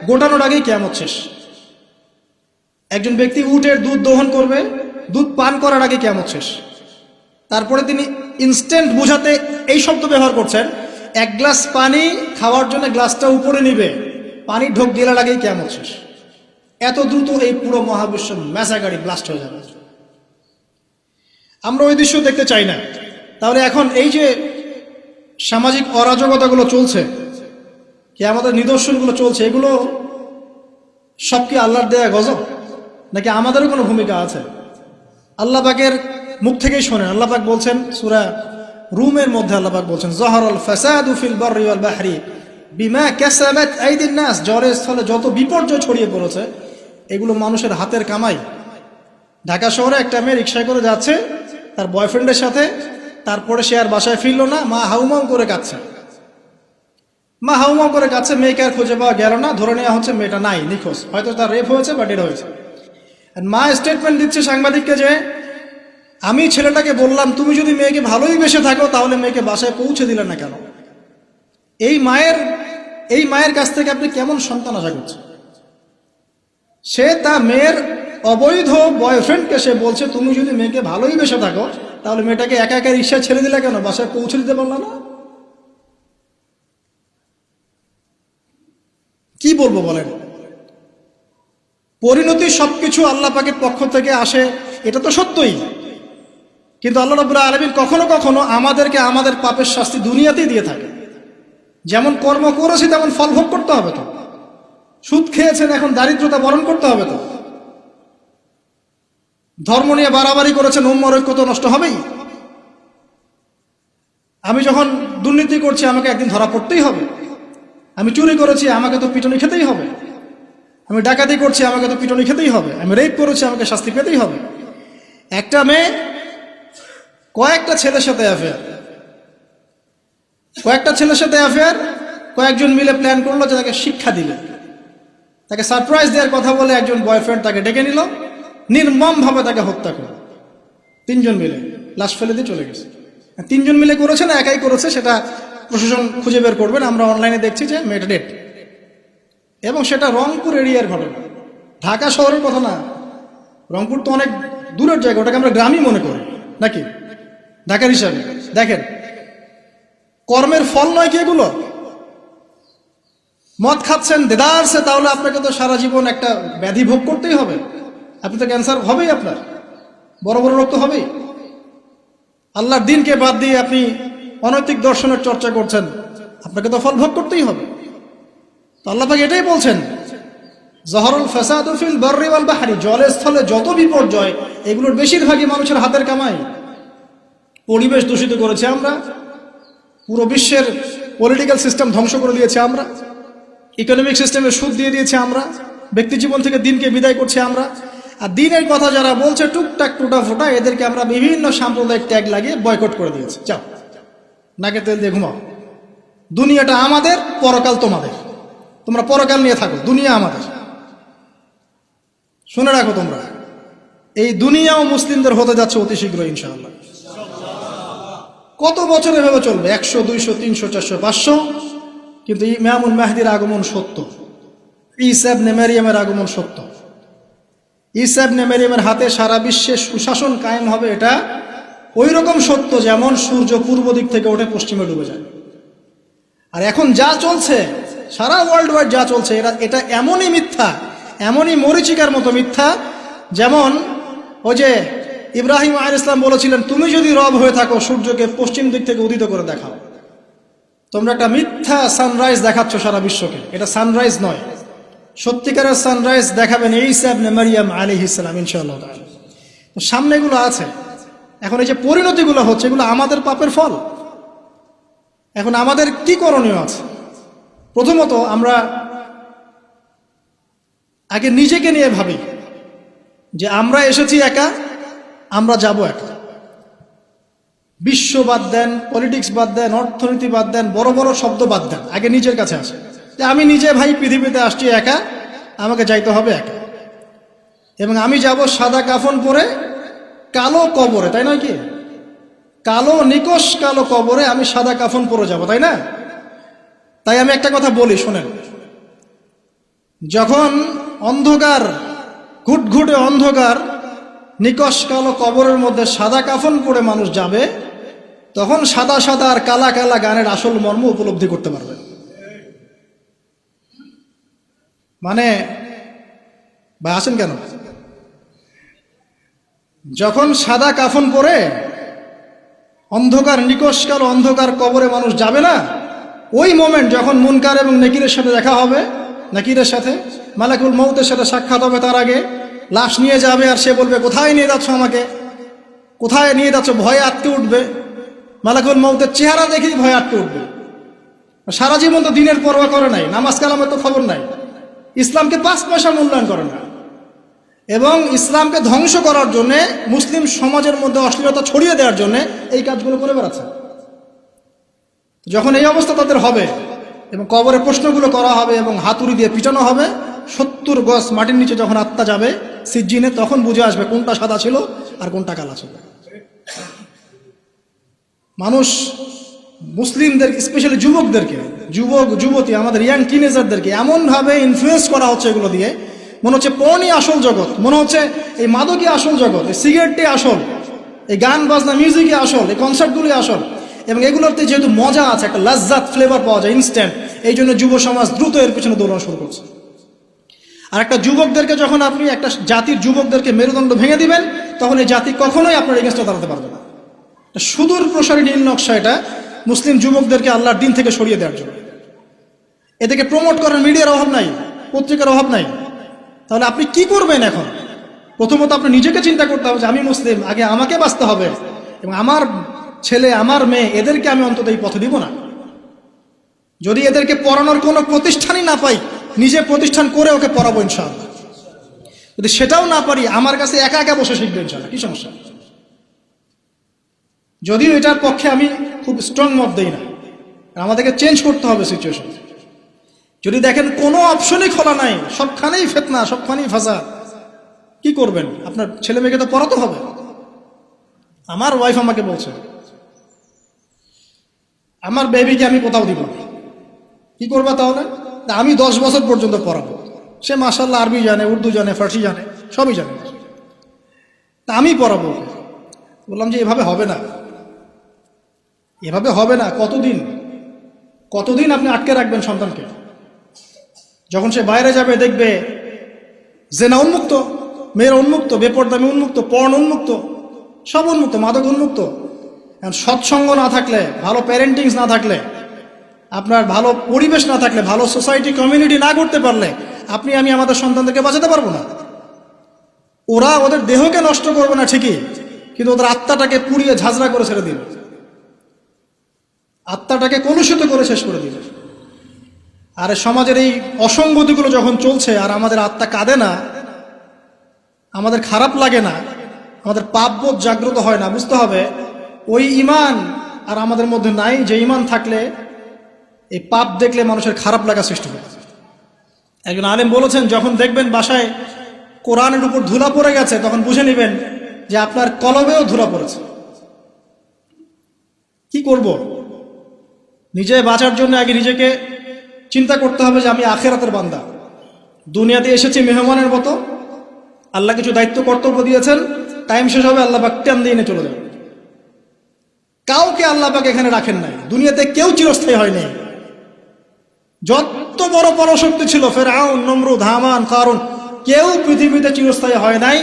গোটানোর আগেই কিয়ামত শেষ। একজন ব্যক্তি উটের দুধ দহন করবে, দুধ পান করার আগে কিয়ামত শেষ। তারপরে তিনি ইনস্ট্যান্ট বোঝাতে এই শব্দ ব্যবহার করছেন, এক গ্লাস পানি খাওয়ার জন্য গ্লাসটা উপরে নিবে, পানি ঢোক দেওয়ার আগেই কিয়ামত শেষ। এত দ্রুত এই পুরো মহাবিশ্ব ম্যাসাকারি ব্লাস্ট হয়ে যাবে। আমরা ওই দৃশ্য দেখতে চাই না। তাহলে এখন এই যে সামাজিক অরাজকতাগুলো চলছে, কিয়ামতের নিদর্শনগুলো চলছে, এগুলো সব কি আল্লাহর দেয়া গজব, নাকি আমাদেরও কোনো ভূমিকা আছে? আল্লাহ পাকের মুখ থেকেই শোনেন। আল্লাহ পাক বলছেন সূরা রুমের মধ্যে, আল্লাহ পাক বলছেন যাহারাল ফাসাদু ফিল বাররি ওয়াল বাহরি বিমা কাসাবাত আইদিন নাস, জলের স্থলে যত বিপর্যয় ছড়িয়ে পড়েছে এগুলো মানুষের হাতের কামাই। ঢাকা শহরে একটা মেয়ে রিকশায় করে যাচ্ছে তার বয়ফ্রেন্ডের সাথে, তারপরে সে আর বাসায় ফিরল না, মা হাউমাউ করে কাঁদছে। মেয়েকে আর খুঁজে পাওয়া গেল না, ধরে নেওয়া হচ্ছে মেয়েটা নাই, নিখোঁজ, হয়তো তার রেপ হয়েছে বা ডেড হয়েছে। মা স্টেটমেন্ট দিচ্ছে সাংবাদিককে যে আমি ছেলেটাকে বললাম তুমি যদি মেয়েকে ভালোই বেসে থাকো তাহলে মেয়েকে বাসায় পৌঁছে দিলে না কেন? এই মায়ের কাছ থেকে আপনি কেমন সন্তান আশা করছেন? সে তার মেয়ের অবৈধ বয়ফ্রেন্ডকে সে বলছে তুমি যদি মেয়েকে ভালোই বেসে থাকো তাহলে মেয়েটাকে একা একা রিক্সায় ছেড়ে দিলে কেন, বাসায় পৌঁছে দিতে পারলো না? কি বলবো বলেন? পরিণতি সবকিছু আল্লাহ পাকের পক্ষ থেকে আসে, এটা তো সত্যই। কিন্তু আল্লাহ রাব্বুল আলামিন কখনো কখনো আমাদেরকে আমাদের পাপের শাস্তি দুনিয়াতেই দিয়ে থাকে। যেমন কর্ম করেছি তেমন ফল ভোগ করতে হবে তো। সুদ খেয়েছেন, এখন দারিদ্রতা বরণ করতে হবে তো। ধর্ম নিয়ে বাড়াবাড়ি করেছেন, উম্মার ঐক্য তো নষ্ট হবেই। আমি যখন দুর্নীতি করছি আমাকে একদিন ধরা পড়তেই হবে। আমি চুরি করেছি আমাকে তো পিটুনি খেতেই হবে। আমি ডাকাতি করছি আমাকে তো পিটুনি খেতেই হবে। আমি রেপ করেছি আমাকে শাস্তি পেতেই হবে। একটা মেয়ে কয়েকটা ছেলের সাথে অ্যাফেয়ার, কয়েকজন মিলে প্ল্যান করলো যে তাকে শিক্ষা দিলে, তাকে সারপ্রাইজ দেওয়ার কথা বলে একজন বয়ফ্রেন্ড তাকে ডেকে নিল, নির্মমভাবে তাকে হত্যা করল। 3 জন মিলে লাশ ফেলে দিয়ে চলে গেছে। 3 জন মিলে করেছে না একাই করেছে সেটা প্রশাসন খুঁজে বের করবেন। আমরা অনলাইনে দেখছি যে মেয়েটা ডেট, এবং সেটা রংপুর এরিয়ার ঘটনা, ঢাকা শহরের কথা না। রংপুর তো অনেক দূরের জায়গা, ওটাকে আমরা গ্রামই মনে করি নাকি ঢাকার হিসাবে। দেখেন কর্মের ফল নয় কি এগুলো? মদ খাচ্ছেন দেদারসে, তাহলে আপনাকে তো সারা জীবন একটা ব্যাধি ভোগ করতেই হবে। আপনি তো ক্যান্সার হবেই, আপনার বড় বড় রোগ তো হবেই। আল্লাহর দিনকে বাদ দিয়ে আপনি অনৈতিক দর্শনের চর্চা করছেন, আপনাকে তো ফল ভোগ করতেই হবে। তো আল্লাহ পাক এটাই বলছেন, জহরুল ফাসাদু ফিল বাররি ওয়াল বাহরি, জলে স্থলে যত বিপর্যয় এগুলোর বেশিরভাগই মানুষের হাতের কামাই। পরিবেশ দূষিত করেছে আমরা, পুরো বিশ্বের পলিটিক্যাল সিস্টেম ধ্বংস করে দিয়েছে আমরা, ইকোনমিক সিস্টেমে সুদ দিয়ে দিয়েছে আমরা, ব্যক্তি জীবন থেকে দিনকে বিদায় করছে আমরা। আর দিনের কথা যারা বলছে টুকটাক টুটা ফোটা, এদেরকে আমরা বিভিন্ন সাম্প্রদায়িক ট্যাগ লাগিয়ে বয়কট করে দিয়েছি। যাও নাকে তেল দিয়ে ঘুমাও, দুনিয়াটা আমাদের, পরকাল তোমাদের, তোমরা পরকাল নিয়ে থাকো, দুনিয়া আমাদের। শুনে রাখো তোমরা, এই দুনিয়াও মুসলিমদের হতে যাচ্ছে অতি শীঘ্র ইনশাআল্লাহ। কত বছর এভাবে চলবে? 100, 200, 300, 400, 500, কিন্তু ইমামুল মাহদির আগমন সত্য, ঈসা ইবনে মারইয়ামের আগমন সত্য। ঈসা ইবনে মারইয়ামের হাতে সারা বিশ্বে সুশাসন কায়েম হবে, এটা ওই রকম সত্য যেমন সূর্য পূর্ব দিক থেকে ওঠে পশ্চিমে ডুবে যায়। আর এখন যা চলছে সারা ওয়ার্ল্ড ওয়াইড যা চলছে, এটা এমনই মিথ্যা, এমনই মরিচিকার মতো মিথ্যা, যেমন ওই যে ইব্রাহিম আলাইহিস সালাম বলেছিলেন, তুমি যদি রব হয়ে থাকো সূর্যকে পশ্চিম দিক থেকে উদিত করে দেখাও। তোমরা একটা মিথ্যা সানরাইজ দেখাচ্ছ সারা বিশ্বকে, এটা সানরাইজ নয়। সত্যিকারের সানরাইজ দেখাবেন ঈসা ইবনে মারইয়াম আলাইহিস সালাম ইনশাআল্লাহ তাআলা। তো সামনে এগুলো আছে। এখন এই যে পরিণতিগুলো হচ্ছে, এগুলো আমাদের পাপের ফল। এখন আমাদের কি করণীয় আছে? প্রথমত আমরা আগে নিজেকে নিয়ে ভাবি যে আমরা এসেছি একা, আমরা যাব একা। বিশ্ব বাদ দেন, পলিটিক্স বাদ দেন, অর্থনীতি বাদ দেন, বড় বড় শব্দ বাদ দেন, আগে নিজের কাছে আসে যে আমি নিজে ভাই পৃথিবীতে আসছি একা, আমাকে যাইতে হবে একা। এবং আমি যাব সাদা কাফন পরে কালো কবরে, তাই নয় কি? কালো নিকশ কালো কবরে আমি সাদা কাফন পরে যাব, তাই না? তাই আমি একটা কথা বলি, শোনেন। যখন অন্ধকার, ঘুটঘুটে অন্ধকার নিকশ কালো কবরের মধ্যে সাদা কাফন পরে মানুষ যাবে, তখন সাদা সাদা আর কালা কালা গানের আসল মর্ম উপলব্ধি করতে পারবে। মানে ভাই আসেন কেন? যখন সাদা কাফন পরে অন্ধকার নিকশ কালো অন্ধকার কবরে মানুষ যাবে না, ওই মোমেন্ট যখন মুনকার এবং নাকিরের সাথে দেখা হবে, নাকিরের সাথে মালাকুল মউতের সাথে সাক্ষাৎ হবে, তার আগে লাশ নিয়ে যাবে আর সে বলবে কোথায় নিয়ে যাচ্ছ আমাকে, কোথায় নিয়ে যাচ্ছ? ভয়ে আটকে উঠবে। মালাকুল মউতের চেহারা দেখেই ভয়ে আটকে উঠবে। সারা জীবন তো দিনের পরোয়া করে নাই, নামাজ কালামের তো খবর নাই, ইসলামকে 5 পয়সা মূল্যায়ন করে না, এবং ইসলামকে ধ্বংস করার জন্য, মুসলিম সমাজের মধ্যে অশ্লীলতা ছড়িয়ে দেওয়ার জন্য এই কাজগুলো করে বেড়াচ্ছে। যখন এই অবস্থা তাদের হবে এবং কবরে প্রশ্নগুলো করা হবে এবং হাতুড়ি দিয়ে পিটানো হবে, 70 গজ মাটির নিচে যখন আত্মা যাবে সিজ্জিনে, তখন বুঝে আসবে কোনটা সাদা ছিল আর কোনটা কালা ছিল। মানুষ মুসলিমদের, স্পেশালি যুবকদেরকে, যুবক যুবতী, আমাদের ইয়াং টিনেজারদেরকে এমনভাবে ইনফ্লুয়েন্স করা হচ্ছে এগুলো দিয়ে, মনে হচ্ছে পর্নই আসল জগৎ, মনে হচ্ছে এই মাদকই আসল জগৎ, এই সিগারেটই আসল, এই গান বাজনা মিউজিকই আসল, এই কনসার্টগুলি আসল। এবং এগুলোতে যেহেতু মজা আছে, একটা লাজ্জাত ফ্লেভার পাওয়া যায় ইনস্ট্যান্ট, এই জন্য যুব সমাজ দ্রুত এর পিছনে দৌড়ানো শুরু করছে। আর একটা যুবকদেরকে যখন আপনি একটা জাতির যুবকদেরকে মেরুদণ্ড ভেঙে দিবেন, তখন এই জাতি কখনোই আপনার এগেন্স্টে দাঁড়াতে পারবে না। সুদূর প্রসারী নীল নকশা এটা, মুসলিম যুবকদেরকে আল্লাহর দিন থেকে সরিয়ে দেওয়ার জন্য। এদেরকে প্রমোট করার মিডিয়ার অভাব নাই, পত্রিকার অভাব নাই। তাহলে আপনি কি করবেন এখন? প্রথমত আপনি নিজেকে চিন্তা করতে হবে যে আমি মুসলিম, আগে আমাকে বাঁচতে হবে, এবং আমার ছেলে আমার মেয়ে এদেরকে আমি অন্তত এই পথে দিব না। যদি এদেরকে পড়ানোর কোনো প্রতিষ্ঠানই না পাই, নিজে প্রতিষ্ঠান করে ওকে পড়াবো ইনশাআল্লাহ। যদি সেটাও না পারি, আমার কাছে একা একা বসে শিখবে ইনশাআল্লাহ, কি সমস্যা? যদিও এটার পক্ষে আমি খুব স্ট্রং মত দেই না, আমাদেরকে চেঞ্জ করতে হবে সিচুয়েশন। যদি দেখেন কোনো অপশনই খোলা নাই, সবখানেই ফিতনা, সবখানেই ফাসাদ, কি করবেন? আপনার ছেলে মেয়েকে তো পড়াতে হবে। আমার ওয়াইফ আমাকে বলছে আমার বেবিকে আমি কোথাও দিব না। কি করবা তাহলে? আমি 10 বছর পর্যন্ত পড়াবো। সে মাশাআল্লাহ আরবি জানে, উর্দু জানে, ফার্সি জানে, সবই জানে, তা আমি পড়াবো। বললাম যে এভাবে হবে না, এভাবে হবে না। কতদিন আপনি আটকে রাখবেন সন্তানকে? যখন সে বাইরে যাবে দেখবে জেনা উন্মুক্ত, মেয়েরা উন্মুক্ত, বেপরদামি উন্মুক্ত, পর্ন উন্মুক্ত, সব উন্মুক্ত, মাদক উন্মুক্ত। সৎসঙ্গ না থাকলে, ভালো প্যারেন্টিংস না থাকলে, আপনার ভালো পরিবেশ না থাকলে, ভালো সোসাইটি কমিউনিটি না করতে পারলে আমি আমাদের সন্তানদেরকে বাঁচাতে পারবো না। ওরা ওদের দেহকে নষ্ট করবে না ঠিকই, কিন্তু ওদের আত্মাটাকে পুড়িয়ে ঝাঁঝরা করে ছেড়ে দিবে, আত্মাটাকে কলুষিত করে শেষ করে দিবে। আর সমাজের এই অসঙ্গতিগুলো যখন চলছে আর আমাদের আত্মা কাঁদে না, আমাদের খারাপ লাগে না, আমাদের পাপবোধ জাগ্রত হয় না, বুঝতে হবে ওই ঈমান আর আমাদের মধ্যে নাই, যে ঈমান থাকলে এই পাপ দেখলে মানুষের খারাপ লাগা সৃষ্টি হয়। একজন আলেম বলেছেন, যখন দেখবেন বাসায় কোরআনের উপর ধুলা পড়ে গেছে, তখন বুঝে নেবেন যে আপনার কলবেও ধুলা পড়েছে। কি করব? নিজে বাঁচার জন্য আগে নিজেকে চিন্তা করতে হবে যে আমি আখিরাতের বান্দা, দুনিয়াতে এসেছি মেহমানের মতো। আল্লাহ কিছু দায়িত্ব কর্তব্য দিয়েছেন, টাইম শেষ হবে, আল্লাহ পাক টান দিয়ে চলে যাবে। কাউকে আল্লাহ পাক এখানে রাখেন নাই, দুনিয়াতে কেউ চিরস্থায়ী হয়নি। যত বড় পরাশক্তি ছিল, ফেরাউন, নমরুদ, হামান, কারুন, কেউ পৃথিবীতে চিরস্থায়ী হয় নাই।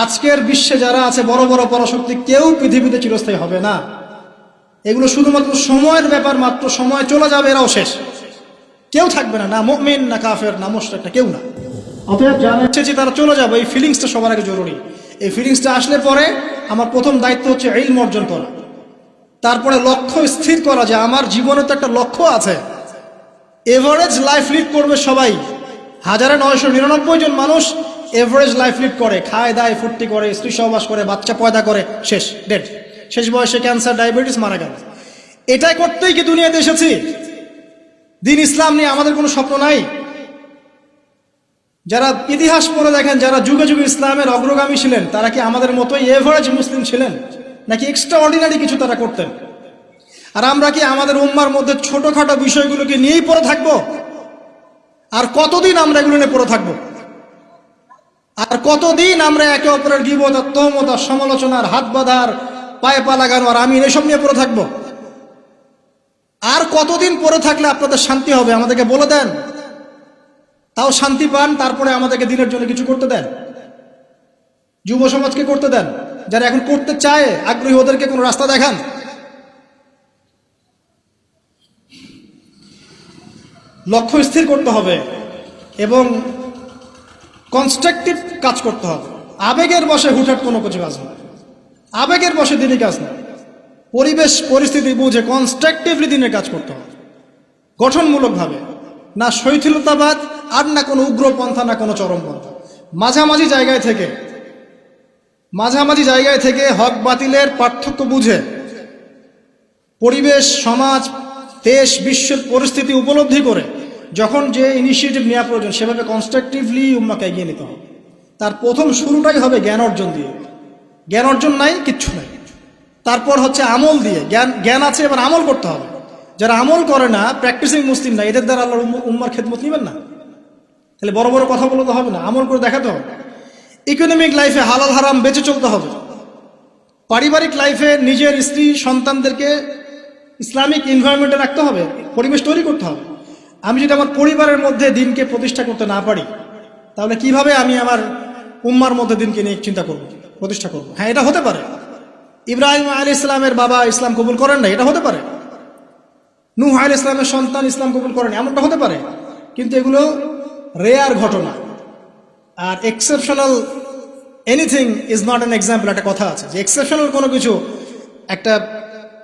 আজকের বিশ্বে যারা আছে বড় বড় পরাশক্তি, কেউ পৃথিবীতে চিরস্থায়ী হবে না। এগুলো শুধুমাত্র সময়ের ব্যাপার মাত্র, সময় চলে যাবে, এরাও শেষ, কেউ থাকবে না, না মুমিন, না কাফের, না মুশরিক, না কেউ না। অতএব যারা এসেছে তারা চলে যাবে, এই ফিলিংসটা সবার আগে জরুরি। এই ফিলিংসটা আসলে পরে আমার প্রথম দায়িত্ব হচ্ছে ইলম অর্জন করা, তারপরে লক্ষ্য স্থির করা যে আমার জীবনে তো একটা লক্ষ্য আছে। এভারেজ লাইফ লিড করবে সবাই, 1999 জন মানুষ এভারেজ লাইফ লিড করে, খায় দায় ফুর্তি করে, স্ত্রী সহবাস করে, বাচ্চা পয়দা করে, শেষ, ডেড, শেষ বয়সে ক্যান্সার, ডায়াবেটিস, মারা গেল। এটাই করতেই কি দুনিয়াতে এসেছি? দিন ইসলাম নিয়ে আমাদের কোনো স্বপ্ন নাই? যারা ইতিহাস পড়ে দেখেন, যারা যুগে যুগে ইসলামের অগ্রগামী ছিলেন, তারা কি আমাদের মতোই এভারেজ মুসলিম ছিলেন, নাকি এক্সট্রা অর্ডিনারি কিছু তারা করতেন? আর আমরা কি আমাদের উম্মার মধ্যে ছোটখাটো বিষয়গুলোকে নিয়েই পড়ে থাকবো? আর কতদিন আমরা এগুলো নিয়ে পড়ে থাকবো? আর কতদিন আমরা একে অপরের গীবত, তহমত, সমালোচনার, হাত বাঁধার, পায়ে পা লাগানো আর আমি এসব নিয়ে পড়ে থাকবো? আর কতদিন পড়ে থাকলে আপনাদের শান্তি হবে? আমাদেরকে বলে দেন, তাও শান্তি পান, তারপরে আমাদেরকে দিনের জন্য কিছু করতে দেন, যুব সমাজকে করতে দেন, যারা এখন করতে চায় আগ্রহী, ওদেরকে কোনো রাস্তা দেখান। লক্ষ্য স্থির করতে হবে এবং কনস্ট্রাকটিভ কাজ করতে হবে। আবেগের বশে হুটহাট কোনো কিছু কাজ না, আবেগের বশে দিনই কাজ না। পরিবেশ পরিস্থিতি বুঝে কনস্ট্রাকটিভলি দিনের কাজ করতে হবে, গঠনমূলকভাবে, না শৈথিলতাবাদ আর না কোনো উগ্রপন্থা, না কোনো চরমপন্থা। মাঝামাঝি জায়গায় থেকে হক বাতিলের পার্থক্য বুঝে পরিবেশ, সমাজ, দেশ, বিশ্বের পরিস্থিতি উপলব্ধি করে যখন যে ইনিশিয়েটিভ নেওয়া প্রয়োজন, সেভাবে কনস্ট্রাকটিভলি উম্মাকে এগিয়ে নিতে হবে। তার প্রথম শুরুটাই হবে জ্ঞান অর্জন দিয়ে। জ্ঞান অর্জন নাই, কিচ্ছু নাই। তারপর হচ্ছে আমল দিয়ে। জ্ঞান আছে, এবার আমল করতে হবে। যারা আমল করে না, প্র্যাকটিসিং মুসলিম না, এদের দ্বারা আল্লাহর উম্মার খেদমত নেবেন না। তাহলে বড় বড় কথা বলতে হবে না, আমল করে দেখাতে হবে। ইকোনমিক লাইফে হালাল হারাম বেঁচে চলতে হবে। পারিবারিক লাইফে নিজের স্ত্রী সন্তানদেরকে ইসলামিক এনভায়রনমেন্টে রাখতে হবে, পরিবেশ তৈরি করতে হবে। আমি যদি আমার পরিবারের মধ্যে দিনকে প্রতিষ্ঠা করতে না পারি, তাহলে কিভাবে আমি আমার উম্মার মধ্যে দিনকে নিয়ে চিন্তা করব, প্রতিষ্ঠা করব? হ্যাঁ, এটা হতে পারে। ইব্রাহিম আলাইহিস সালামের বাবা ইসলাম কবুল করেন না, এটা হতে পারে। নূহ আলাইহিস সালামের সন্তান ইসলাম কবুল করেন, এমনটা হতে পারে। কিন্তু এগুলো রেয়ার ঘটনা। আর exceptional anything is not an example, একটা কথা আছে যে এক্সেপশনাল কোনো কিছু একটা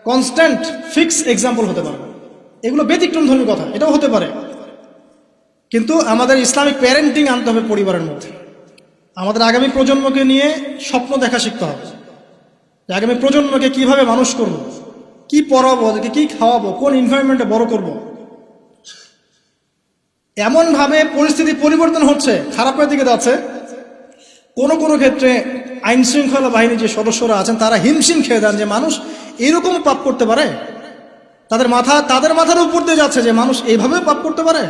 কনস্ট্যান্ট ফিক্স এক্সাম্পল হতে পারে না। এগুলো ব্যতিক্রম ধর্মী কথা, এটাও হতে পারে। কিন্তু আমাদের ইসলামিক প্যারেন্টিং আনতে হবে পরিবারের মধ্যে। আমাদের আগামী প্রজন্মকে নিয়ে স্বপ্ন দেখা শিখতে হবে যে আগামী প্রজন্মকে কিভাবে মানুষ করব, কি পড়াবো, ওদেরকে কি খাওয়াবো, কোন এনভায়রনমেন্টে বড় করব। এমনভাবে পরিস্থিতি পরিবর্তন হচ্ছে, খারাপের দিকে যাচ্ছে। কোনো কোনো ক্ষেত্রে আইন শৃঙ্খলা বাহিনীর যে সদস্যরা আছেন তারা হিমশিম খেয়ে দেন যে মানুষ এরকম পাপ করতে পারে। তাদের মাথার উপর দিয়ে যাচ্ছে যে মানুষ এইভাবে পাপ করতে পারে।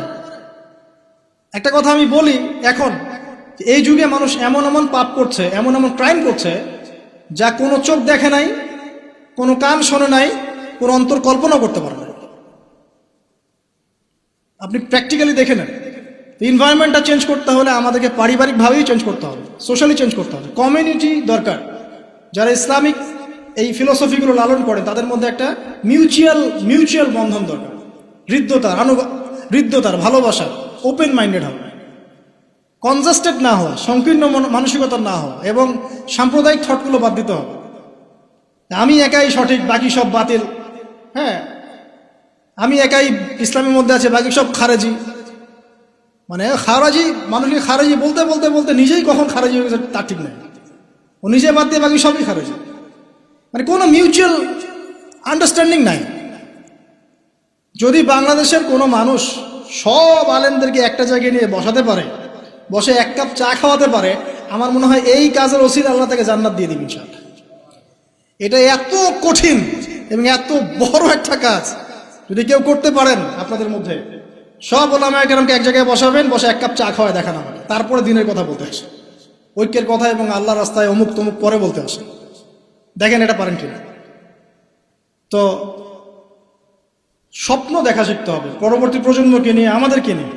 একটা কথা আমি বলি, এখন এই যুগে মানুষ এমন এমন পাপ করছে, এমন এমন ক্রাইম করছে যা কোনো চোখ দেখে নাই, কোনো কান শোনে নাই, কোনো অন্তর কল্পনা করতে পারে না। আপনি প্র্যাকটিক্যালি দেখে নেন। এনভায়রনমেন্টটা চেঞ্জ করতে হলে আমাদেরকে পারিবারিকভাবেই চেঞ্জ করতে হবে, সোশ্যালি চেঞ্জ করতে হবে, কমিউনিটি দরকার। যারা ইসলামিক এই ফিলোসফিগুলো লালন করে তাদের মধ্যে একটা মিউচুয়াল বন্ধন দরকার। হৃদ্যতার ভালোবাসা, ওপেন মাইন্ডেড হওয়া, কনজাস্টেড না হওয়া, সংকীর্ণ মানসিকতার না হওয়া, এবং সাম্প্রদায়িক থটগুলো বাদ দিতে হবে। আমি একাই সঠিক, বাকি সব বাতিল। হ্যাঁ, আমি একাই ইসলামের মধ্যে আছে, বাকি সব খারেজি। মানে খারাজি, মানুষকে খারেজি বলতে বলতে বলতে নিজেই কখন খারেজি হয়ে গেছে তার ঠিক নেই। ও নিজে বাদ দিয়ে বাকি সবই খারেজি। মানে কোনো মিউচুয়াল আন্ডারস্ট্যান্ডিং নাই। যদি বাংলাদেশের কোনো মানুষ সব আলেমদেরকে একটা জায়গায় নিয়ে বসাতে পারে, বসে এক কাপ চা খাওয়াতে পারে, আমার মনে হয় এই কাজের ওসিলা আল্লাহ তাকে জান্নাত দিয়ে দিবেন ইনশাআল্লাহ। এটা এত কঠিন এবং এত বড় একটা কাজ যদি কেউ করতে পারেন আপনাদের মধ্যে, সব ওলামায়ে কেরামকে এক জায়গায় বসাবেন, বসে এক কাপ চা খাওয়ায় দেখান আমাকে, তারপরে দিনের কথা বলতে আসে, ঐক্যের কথা এবং আল্লাহ রাস্তায় অমুক তমুক পরে বলতে আসে। দেখেন এটা পারেন কিনা। তো স্বপ্ন দেখা শিখতে হবে পরবর্তী প্রজন্মকে নিয়ে, আমাদেরকে নিয়ে।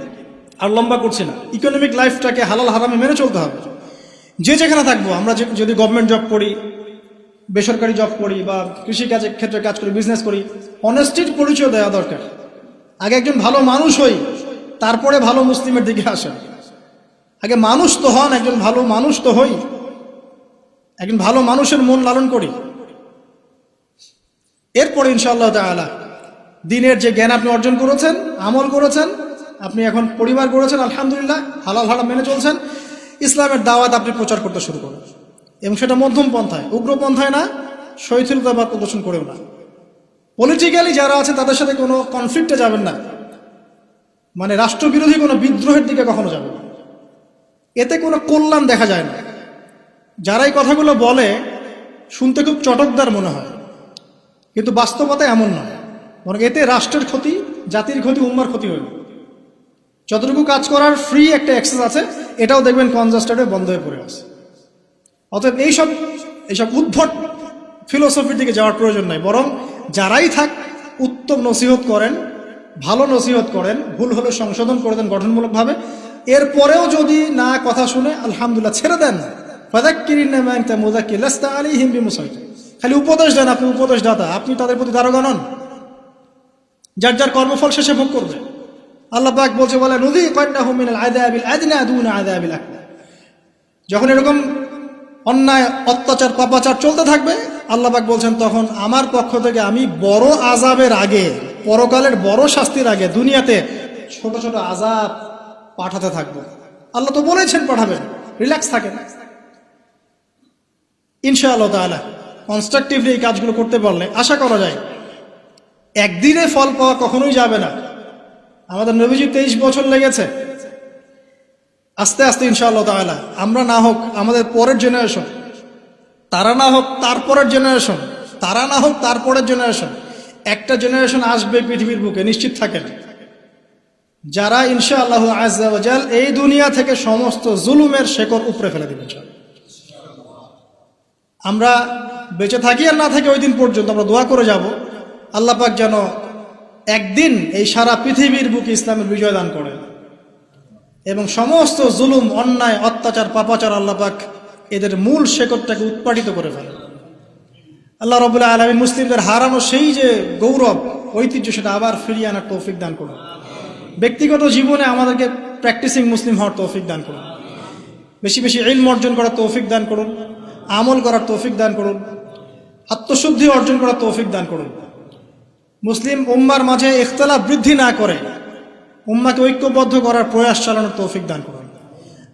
আর লম্বা করছি না, ইকোনমিক লাইফটাকে হালাল হারামে মেনে চলতে হবে। যে যেখানে থাকবো, আমরা যদি গভর্নমেন্ট জব করি, বেসরকারি জব করি, বা কৃষিকাজের ক্ষেত্রে কাজ করি, বিজনেস করি, অনেস্টির পরিচয় দেওয়া দরকার। আগে একজন ভালো মানুষ হই, তারপরে ভালো মুসলিমের দিকে আসেন। আগে মানুষ তো হন, একজন ভালো মানুষ তো হই, একজন ভালো মানুষের মন লালন করি। এরপরে ইনশাআল্লাহ তাআলা দিনের যে জ্ঞান আপনি অর্জন করেছেন, আমল করেছেন, আপনি এখন পরিবার করেছেন, আলহামদুলিল্লাহ হালাল হারাম মেনে চলছেন, ইসলামের দাওয়াত আপনি প্রচার করতে শুরু করেন। এবং সেটা মধ্যম পন্থায়, উগ্র পন্থায় না, শৈথিলতাবাদ প্রদর্শন করেও না। পলিটিক্যালি যারা আছে তাদের সাথে কোনো কনফ্লিক্টে যাবেন না, মানে রাষ্ট্রবিরোধী কোনো বিদ্রোহের দিকে কখনো যাবেন না। এতে কোনো কল্যাণ দেখা যায় না। যারা এই কথাগুলো বলে শুনতে খুব চটকদার মনে হয়, কিন্তু বাস্তবতা এমন নয়। বরং এতে রাষ্ট্রের ক্ষতি, জাতির ক্ষতি, উম্মার ক্ষতি হইল। যতটুকু কাজ করার ফ্রি একটা অ্যাক্সেস আছে, এটাও দেখবেন কনজাস্টেড হয়ে বন্ধ হয়ে পড়ে আছে। অতএব এইসব উদ্ভট ফিলোসফির দিকে যাওয়ার প্রয়োজন নাই। বরং যারাই থাক, উত্তম নসিহত করেন, ভালো নসিহত করেন, ভুল হলে সংশোধন করে দেন গঠনমূলকভাবে। এরপরেও যদি না কথা শুনে, আলহামদুলিল্লাহ, ছেড়ে দেন। খালি উপদেশ দেন, আপনি উপদেশদাতা, আপনি তাদের প্রতি দারোগা নন। যার যার কর্মফল শেষে ভোগ করবে। আল্লাহ পাক বলছে, বলে নুযীকান্নাহুম মিনাল আযাবিল আদনা দুনা আযাবিল আকবার। যখন এরকম অন্যায়, অত্যাচার, পাপাচার চলতে থাকবে, আল্লাহ পাক বলছেন তখন আমার পক্ষ থেকে আমি বড় আযাবের আগে, পরকালের বড় শাস্তির আগে দুনিয়াতে ছোট ছোট আযাব পাঠাতে থাকবো। আল্লাহ তো বলেছেন পাঠাবেন, রিল্যাক্স থাকেন। ইনশাআল্লাহ তাআলা কনস্ট্রাকটিভলি এই কাজগুলো করতে পারলে আশা করা যায় একদিনে ফল পাওয়া কখনোই যাবে না। আমাদের নবীজি 23 বছর লেগেছে। আস্তে আস্তে ইনশাআল্লাহ তাআলা আমরা না হোক আমাদের পরের জেনারেশন, তারা না হোক তারপরের জেনারেশন, তারা না হোক তারপরের জেনারেশন, একটা জেনারেশন আসবে পৃথিবীর বুকে, নিশ্চিত থাকেন, যারা ইনশাআল্লাহ আযজা ওয়া জাল এই দুনিয়া থেকে সমস্ত জুলুমের শেকড় উপড়ে ফেলে দিবেন। আমরা বেঁচে থাকি আর না থাকি ওই দিন পর্যন্ত আমরা দোয়া করে যাব, আল্লাহ পাক যেন একদিন এই সারা পৃথিবীর বুকে ইসলামের বিজয় দান করেন এবং সমস্ত জুলুম, অন্যায়, অত্যাচার, পাপাচার আল্লাহ পাক এদের মূল শেকড়টাকে উৎপাটিত করে ফেলেন। আল্লাহ রাব্বুল আলামিন মুসলিমদের হারানো সেই যে গৌরব, ঐতিহ্য, সেটা আবার ফিরিয়ে আনার তৌফিক দান করুন। ব্যক্তিগত জীবনে আমাদেরকে প্র্যাকটিসিং মুসলিম হওয়ার তৌফিক দান করুন। বেশি বেশি ইলম অর্জন করার তৌফিক দান করুন, আমল করার তৌফিক দান করুন, আত্মশুদ্ধি অর্জন করার তৌফিক দান করুন। মুসলিম উম্মার মাঝে ইখতিলাফ বৃদ্ধি না করে উম্মাকে ঐক্যবদ্ধ করার প্রয়াস চালানোর তৌফিক দান করুন।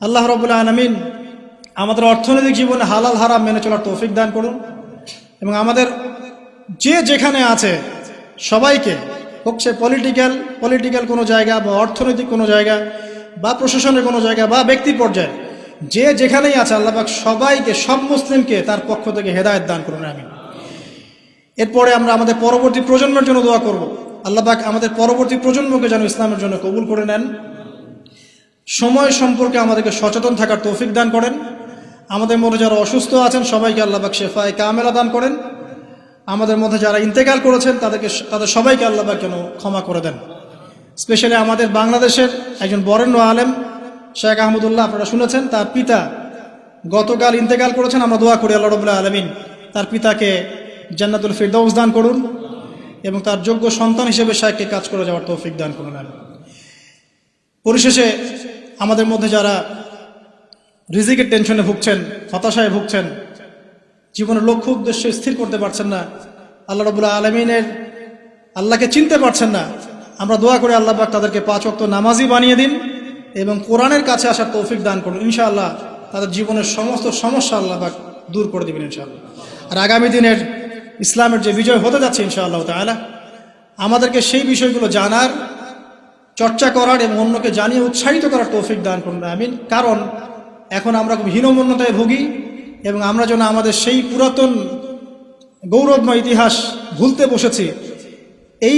আল্লাহ রাব্বুল আলামিন আমাদের অর্থনৈতিক জীবনে হালাল হারাম মেনে চলার তৌফিক দান করুন এবং আমাদের যে যেখানে আছে সবাইকে, হোক সে পলিটিক্যাল কোনো জায়গা বা অর্থনৈতিক কোনো জায়গা বা প্রশাসনের কোনো জায়গা বা ব্যক্তি পর্যায়ে, যে যেখানেই আছে আল্লাহ পাক সবাইকে, সব মুসলিমকে তার পক্ষ থেকে হেদায়েত দান করুন, আমিন। এরপরে আমরা আমাদের পরবর্তী প্রজন্মের জন্য দোয়া করব। আল্লাহ পাক আমাদের পরবর্তী প্রজন্মকে যেন ইসলামের জন্য কবুল করে নেন। সময় সম্পর্কে আমাদেরকে সচেতন থাকার তৌফিক দান করেন। আমাদের মধ্যে যারা অসুস্থ আছেন সবাইকে আল্লাহ পাক শেফায়ে কামেলা দান করেন। আমাদের মধ্যে যারা ইন্তেকাল করেছেন তাদের সবাইকে আল্লাহ পাক যেন ক্ষমা করে দেন। স্পেশালি আমাদের বাংলাদেশের একজন বরেণ্য আলেম শেখ আহমদুল্লাহ, আপনারা শুনেছেন, তার পিতা গতকাল ইন্তেকাল করেছেন। আমরা দোয়া করি আল্লাহ রাব্বুল আলামিন তার পিতাকে জান্নাতুল ফিরদাউস দান করুন এবং তার যোগ্য সন্তান হিসেবে শেখকে কাজ করে যাওয়ার তৌফিক দান করুন। পরিশেষে আমাদের মধ্যে যারা রিজিকের টেনশনে ভুগছেন, হতাশায় ভুগছেন, জীবনের লক্ষ্য উদ্দেশ্য স্থির করতে পারছেন না, আল্লাহ রাব্বুল আলামিনের আল্লাহকে চিনতে পারছেন না, আমরা দোয়া করে আল্লাহ পাক তাদেরকে 5 ওয়াক্ত নামাজি বানিয়ে দিন এবং কোরআনের কাছে আসার তৌফিক দান করুন। ইনশাআল্লাহ তাদের জীবনের সমস্ত সমস্যা আল্লাহ পাক দূর করে দিবেন ইনশাআল্লাহ। আর আগামী দিনের ইসলামের যে বিজয় হতে যাচ্ছে ইনশাআল্লাহ তাআলা, আমাদেরকে সেই বিষয়গুলো জানার, চর্চা করার এবং অন্যকে জানিয়ে উৎসাহিত করার তৌফিক দান করুন, আমিন। কারণ এখন আমরা খুব হীনমন্যতায় ভুগি এবং আমরা যেন আমাদের সেই পুরাতন গৌরবময় ইতিহাস ভুলতে বসেছি। এই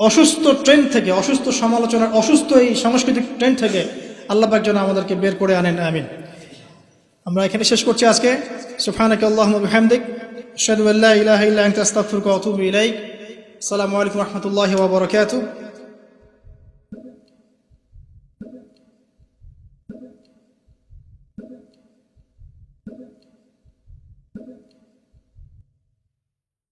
অসুস্থ ট্রেন্ড থেকে, অসুস্থ সমালোচনার, অসুস্থ এই সাংস্কৃতিক ট্রেন্ড থেকে আল্লাহ পাক যেন আমাদেরকে বের করে আনেন, আমিন। আমরা এখানে শেষ করছি আজকে। সুবহানাকা আল্লাহুম্মা ওয়া বিহামদিক, আশহাদু আল্লা ইলাহা ইল্লা আনতা আস্তাগফিরুকা ওয়া আতুবু ইলাইক। আসসালামু আলাইকুম ওয়া রাহমাতুল্লাহি ওয়া বারাকাতুহু।